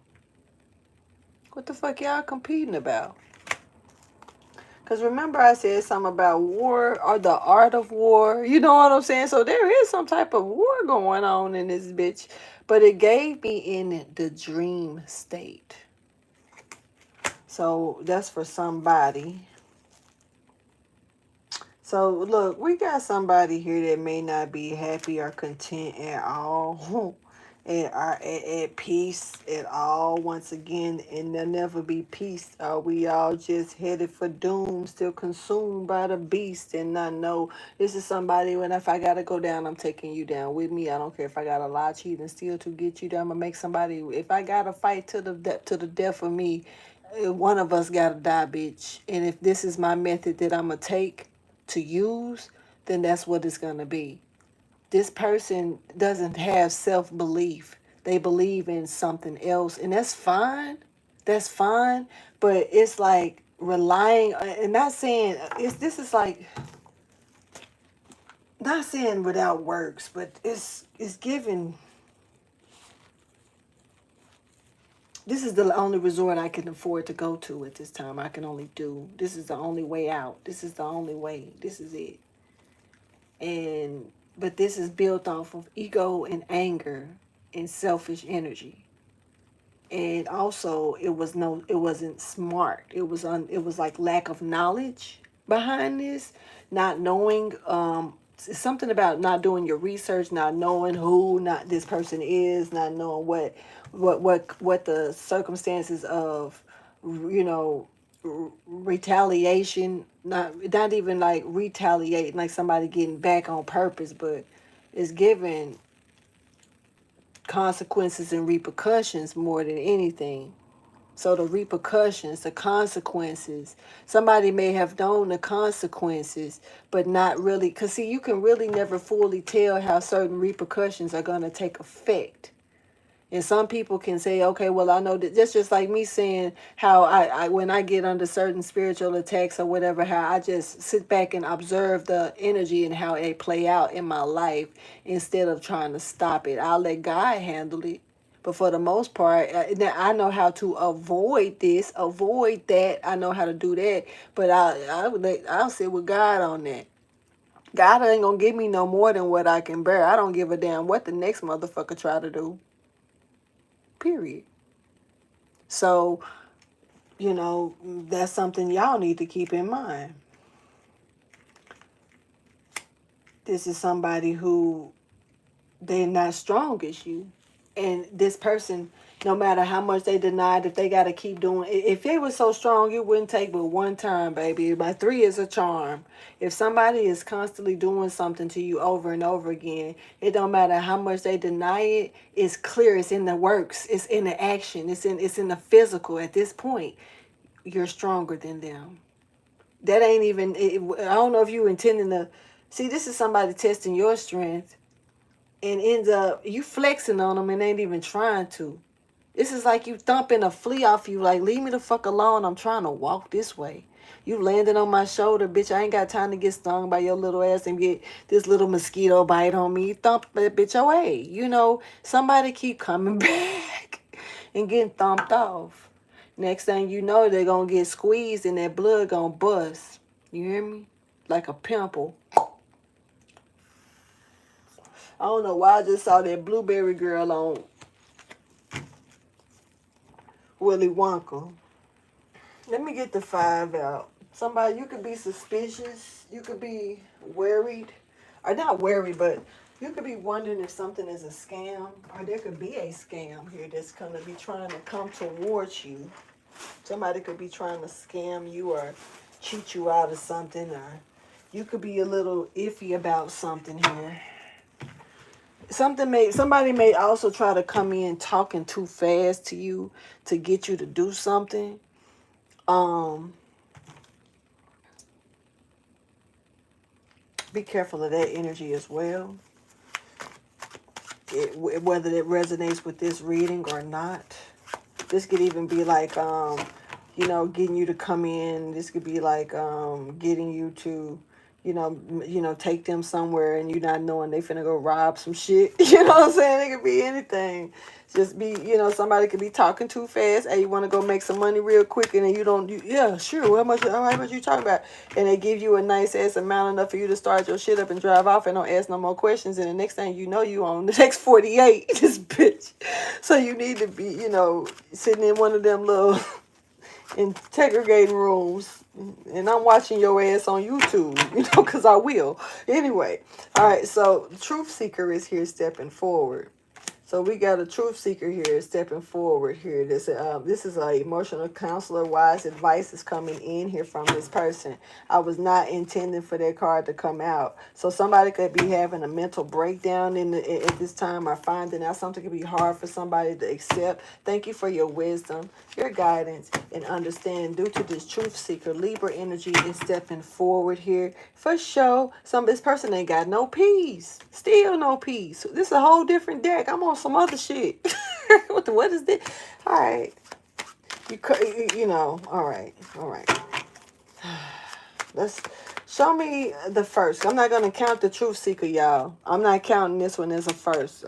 What the fuck y'all competing about? Because remember I said something about war or the art of war. You know what I'm saying? So there is some type of war going on in this bitch. But it gave me in the dream state. So that's for somebody. So look, we got somebody here that may not be happy or content at all. At peace at all once again, and there'll never be peace. Are we all just headed for doom, still consumed by the beast and not know this is somebody when if I gotta go down, I'm taking you down with me. I don't care if I gotta lie, cheat, and steal to get you down. I'm gonna make somebody, if I gotta fight to the death of me, one of us gotta die, bitch. And if this is my method that I'm gonna take to use, then that's what it's gonna be. This person doesn't have self-belief. They believe in something else, and that's fine. That's fine. But it's like relying and not saying it's this is like not saying without works, but it's given. This is the only resort I can afford to go to at this time. I can only do. This is the only way out. This is the only way. This is it. And but this is built off of ego and anger and selfish energy. And also it wasn't smart. It was like lack of knowledge behind this, not knowing something about not doing your research, not knowing who not this person is, not knowing what the circumstances of retaliation, not even like retaliating like somebody getting back on purpose, but it's given consequences and repercussions more than anything. So the repercussions, the consequences, somebody may have known the consequences, but not really, because see, you can really never fully tell how certain repercussions are going to take effect. And some people can say, okay, well, I know that that's just like me saying how I when I get under certain spiritual attacks or whatever, how I just sit back and observe the energy and how they play out in my life instead of trying to stop it. I'll let God handle it. But for the most part, I know how to avoid this, avoid that. I know how to do that. But I'll sit with God on that. God ain't gonna give me no more than what I can bear. I don't give a damn what the next motherfucker try to do. Period. So, that's something y'all need to keep in mind. This is somebody who they're not strong as you. And this person, no matter how much they denied, if they got to keep doing, if they were so strong, it wouldn't take but one time, baby. By three is a charm. If somebody is constantly doing something to you over and over again, it don't matter how much they deny it. It's clear. It's in the works. It's in the action. It's in the physical. At this point, you're stronger than them. That ain't even. I don't know if you intending to. See, this is somebody testing your strength and ends up you flexing on them and ain't even trying to. This is like you thumping a flea off you, like, leave me the fuck alone. I'm trying to walk this way. You landing on my shoulder, bitch. I ain't got time to get stung by your little ass and get this little mosquito bite on me. Thump that bitch away. Somebody keep coming back and getting thumped off. Next thing you know, they're going to get squeezed and that blood going to bust. You hear me? Like a pimple. I don't know why I just saw that blueberry girl on Willy Wonka. Let me get the 5 out. Somebody, you could be suspicious. You could be worried. Or not worried, but you could be wondering if something is a scam. Or there could be a scam here that's going to be trying to come towards you. Somebody could be trying to scam you or cheat you out of something. Or you could be a little iffy about something here. Somebody may also try to come in talking too fast to you to get you to do something. Be careful of that energy as well. whether it resonates with this reading or not. This could even be like, you know, getting you to come in. This could be like getting you to, take them somewhere and you not knowing they finna go rob some shit. You know what I'm saying? It could be anything. Just be, somebody could be talking too fast. Hey, you want to go make some money real quick, and then yeah, sure. How much you talking about? And they give you a nice ass amount enough for you to start your shit up and drive off and don't ask no more questions. And the next thing you know, you on the next 48, this bitch. So you need to be, sitting in one of them little integrating rooms, and I'm watching your ass on YouTube, because I will. Anyway, all right, so the truth seeker is here stepping forward. So we got a truth seeker here stepping forward here. This is an emotional counselor. Wise advice is coming in here from this person. I was not intending for that card to come out. So somebody could be having a mental breakdown at this time, or finding out something could be hard for somebody to accept. Thank you for your wisdom, your guidance, and understanding. Due to this truth seeker, Libra energy is stepping forward here. For sure, this person ain't got no peace. Still no peace. This is a whole different deck. I'm on some other shit. What is this? All right. All right. Let's show me the first. I'm not going to count the truth seeker, y'all. I'm not counting this one as a first.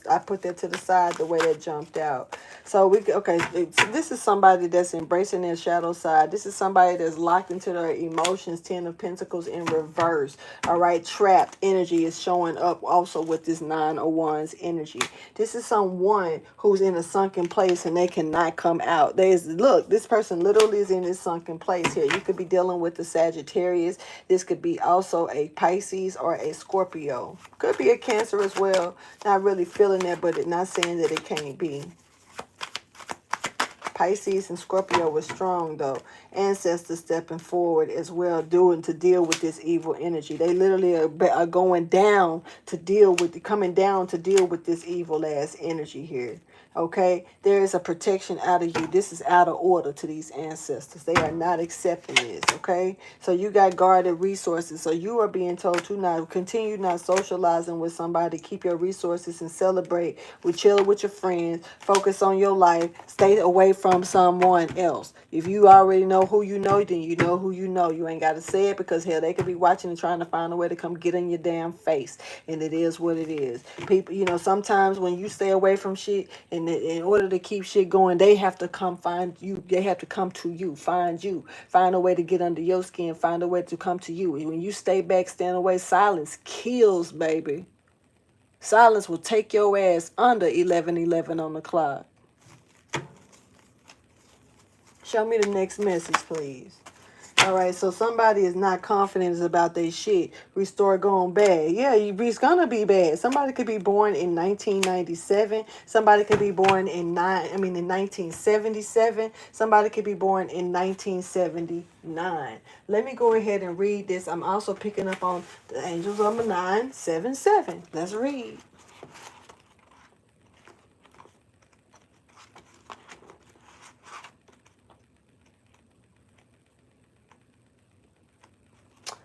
I put that to the side the way that jumped out. So this is somebody that's embracing their shadow side. This is somebody that's locked into their emotions. 10 of Pentacles in reverse. All right, trapped energy is showing up also with this 9 of Wands energy. This is someone who's in a sunken place and they cannot come out. This person literally is in this sunken place here. You could be dealing with the Sagittarius. This could be also a Pisces or a Scorpio. Could be a Cancer as well. Not really feeling that, but not saying that it can't be. Pisces and Scorpio were strong, though. Ancestors stepping forward as well, to deal with this evil energy. They literally are going down coming down to deal with this evil ass energy here. Okay, there is a protection out of you. This is out of order to these ancestors. They are not accepting this. Okay, so you got guarded resources. So you are being told to not continue not socializing with somebody. Keep your resources and celebrate. Chill with your friends. Focus on your life. Stay away from someone else. If you already know who you know, then you know who you know. You ain't got to say it, because hell, they could be watching and trying to find a way to come get in your damn face. And it is what it is. People, sometimes when you stay away from shit, and in order to keep shit going, they have to come find you. They have to come to you, find a way to get under your skin, find a way to come to you. When you stay back, stand away, silence kills, baby. Silence will take your ass under 11:11 on the clock. Show me the next message, please. All right, so somebody is not confident about their shit. Restore going bad. Yeah, it's gonna be bad. Somebody could be born in 1997. Somebody could be born in 1977. Somebody could be born in 1979. Let me go ahead and read this. I'm also picking up on the angels number 977. Let's read.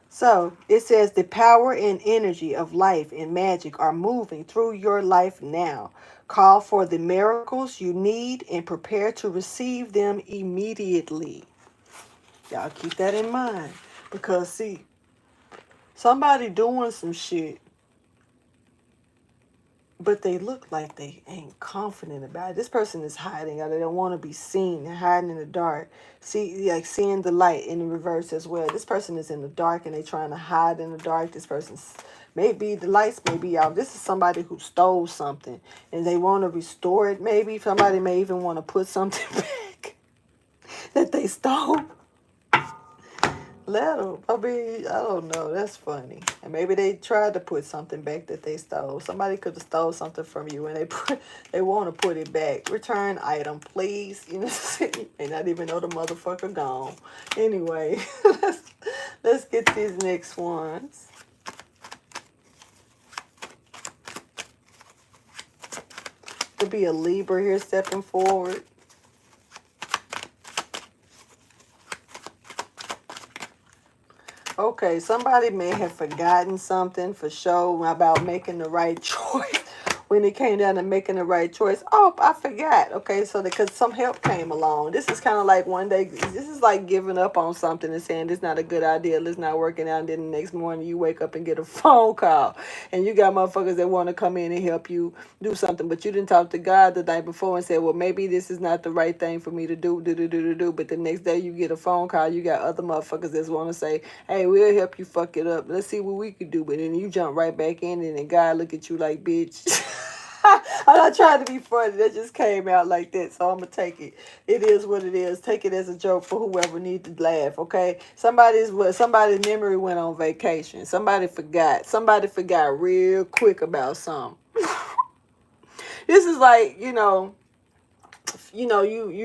So it says the power and energy of life and magic are moving through your life now. Call for the miracles you need and prepare to receive them immediately. Y'all keep that in mind, because see, somebody doing some shit, but they look like they ain't confident about it. This person is hiding, or they don't want to be seen. They're hiding in the dark. See, like seeing the light in the reverse as well. This person is in the dark and they're trying to hide in the dark. This person's maybe the lights may be out. This is somebody who stole something and they want to restore it. Maybe somebody may even want to put something back that they stole. Let them. I mean, I don't know. That's funny. And maybe they tried to put something back that they stole. Somebody could have stole something from you and they want to put it back. Return item, please. May not even know the motherfucker gone. Anyway, let's get these next ones. Could be a Libra here stepping forward. Okay, somebody may have forgotten something for sure about making the right choice, when it came down to making the right choice. Oh, I forgot. Okay, so because some help came along. This is kind of like one day, this is like giving up on something and saying this not a good idea, it's not working out, and then the next morning you wake up and get a phone call and you got motherfuckers that want to come in and help you do something, but you didn't talk to God the night before and said, well, maybe this is not the right thing for me to do. But the next day you get a phone call, you got other motherfuckers that want to say, hey, we'll help you fuck it up. Let's see what we could do. But then you jump right back in and then God look at you like, bitch. I'm not trying to be funny. That just came out like that. So I'm going to take it. It is what it is. Take it as a joke for whoever needs to laugh, okay? Somebody's memory went on vacation. Somebody forgot. Somebody forgot real quick about something. This is like, you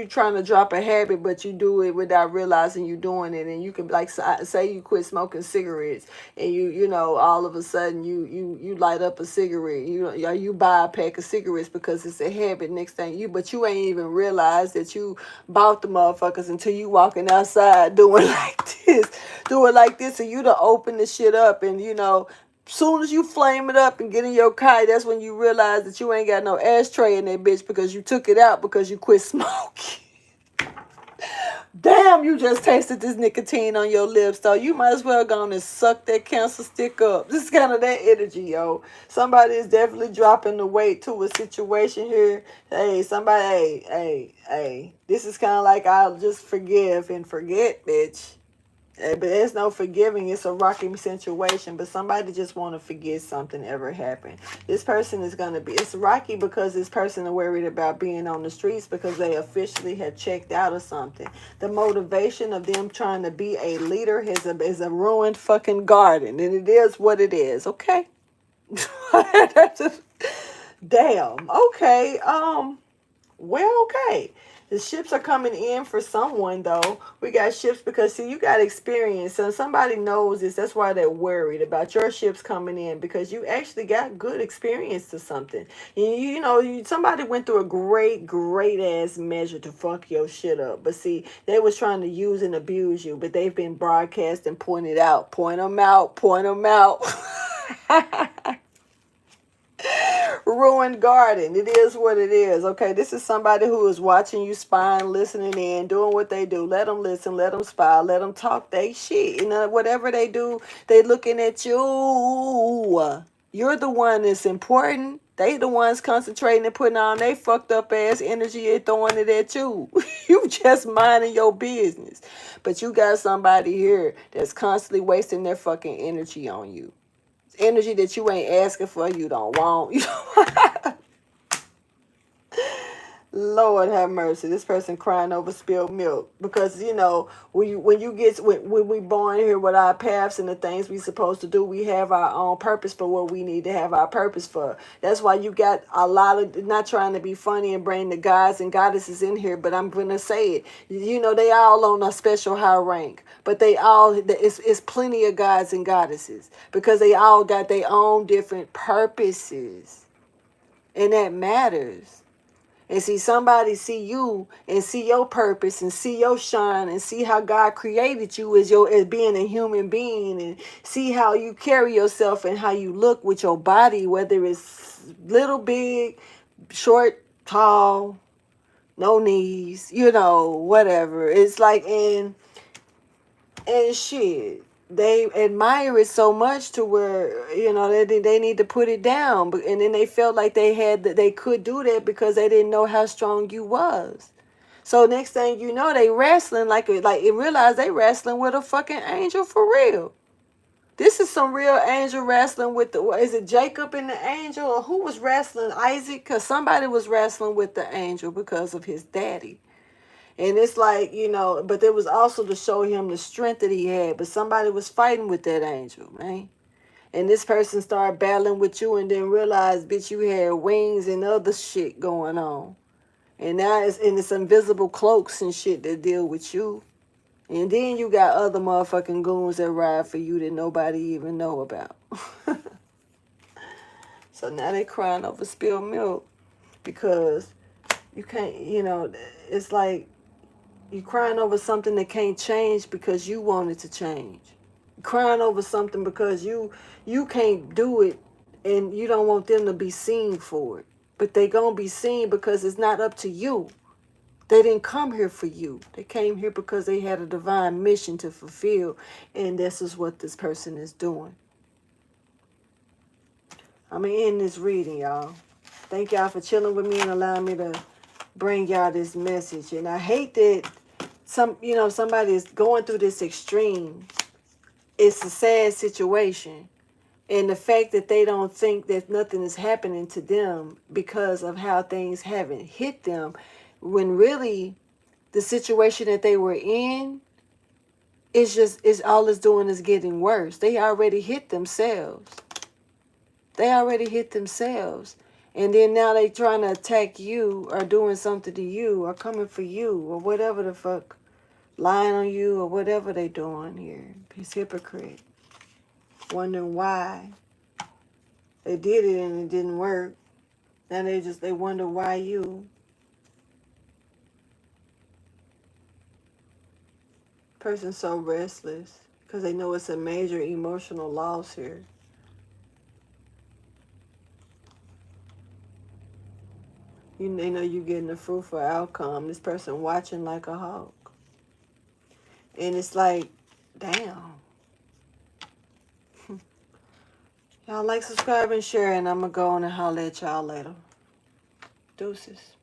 trying to drop a habit, but you do it without realizing you're doing it. And you can, like, say you quit smoking cigarettes, and all of a sudden you light up a cigarette. You buy a pack of cigarettes because it's a habit. Next thing but you ain't even realized that you bought the motherfuckers until you walking outside doing like this, and you to open the shit up, and soon as you flame it up and get in your car, that's when you realize that you ain't got no ashtray in that bitch because you took it out because you quit smoking. Damn, you just tasted this nicotine on your lips, so you might as well go on and suck that cancer stick up. This is kind of that energy, yo. Somebody is definitely dropping the weight to a situation here. Hey, somebody, hey. This is kind of like, I'll just forgive and forget, bitch. But there's no forgiving. It's a rocky situation. But somebody just want to forget something ever happened. This person is going to be... It's rocky because this person is worried about being on the streets because they officially have checked out or something. The motivation of them trying to be a leader is a ruined fucking garden. And it is what it is. Okay? Damn. Okay. Well, okay. The ships are coming in for someone, though. We got ships because, see, you got experience. So somebody knows this. That's why they're worried about your ships coming in, because you actually got good experience to something. Somebody went through a great ass measure to fuck your shit up. But see, they was trying to use and abuse you, but they've been broadcast and pointed out. Point them out. Ruined garden. It is what it is. Okay, this is somebody who is watching you, spying, listening in, doing what they do. Let them listen, let them spy, let them talk they shit. Whatever they do, they looking at you. You're the one that's important. They the ones concentrating and putting on they fucked up ass energy and throwing it at you. You just minding your business. But you got somebody here that's constantly wasting their fucking energy on you. Energy that you ain't asking for, you don't want. Lord have mercy. This person crying over spilled milk because when we born here with our paths and the things we supposed to do, we have our own purpose for what we need to have our purpose for. That's why you got a lot of, not trying to be funny and bring the gods and goddesses in here, but I'm gonna say it. They all on a special high rank, but it's plenty of gods and goddesses because they all got their own different purposes, and that matters. And see somebody see you and see your purpose and see your shine and see how God created you as being a human being, and see how you carry yourself and how you look with your body, whether it's little, big, short, tall, no knees, whatever. It's like, and shit, they admire it so much to where they need to put it down, and then they felt like they could do that because they didn't know how strong you was. So next thing you know, they wrestling like realize they wrestling with a fucking angel for real. This is some real angel wrestling with is it Jacob and the angel, or who was wrestling Isaac? Because somebody was wrestling with the angel because of his daddy. And it's like, but there was also to show him the strength that he had. But somebody was fighting with that angel, man. And this person started battling with you and then realized, bitch, you had wings and other shit going on. And now it's invisible cloaks and shit that deal with you. And then you got other motherfucking goons that ride for you that nobody even know about. So now they crying over spilled milk because you can't, it's like, you're crying over something that can't change because you want it to change. You're crying over something because you can't do it And you don't want them to be seen for it. But they going to be seen because it's not up to you. They didn't come here for you. They came here because they had a divine mission to fulfill. And this is what this person is doing. I'm going to end this reading, y'all. Thank y'all for chilling with me and allowing me to bring y'all this message. And I hate that somebody is going through this extreme. It's a sad situation. And the fact that they don't think that nothing is happening to them because of how things haven't hit them, when really the situation that they were in is all it's doing is getting worse. They already hit themselves. They already hit themselves. And then now they trying to attack you or doing something to you or coming for you or whatever the fuck, lying on you or whatever they doing here. He's hypocrite. Wondering why they did it and it didn't work. Now they wonder why you. Person's so restless because they know it's a major emotional loss here. They know you're getting a fruitful outcome. This person watching like a hawk. And it's like, damn. Y'all like, subscribe, and share, and I'm going to go on and holler at y'all later. Deuces.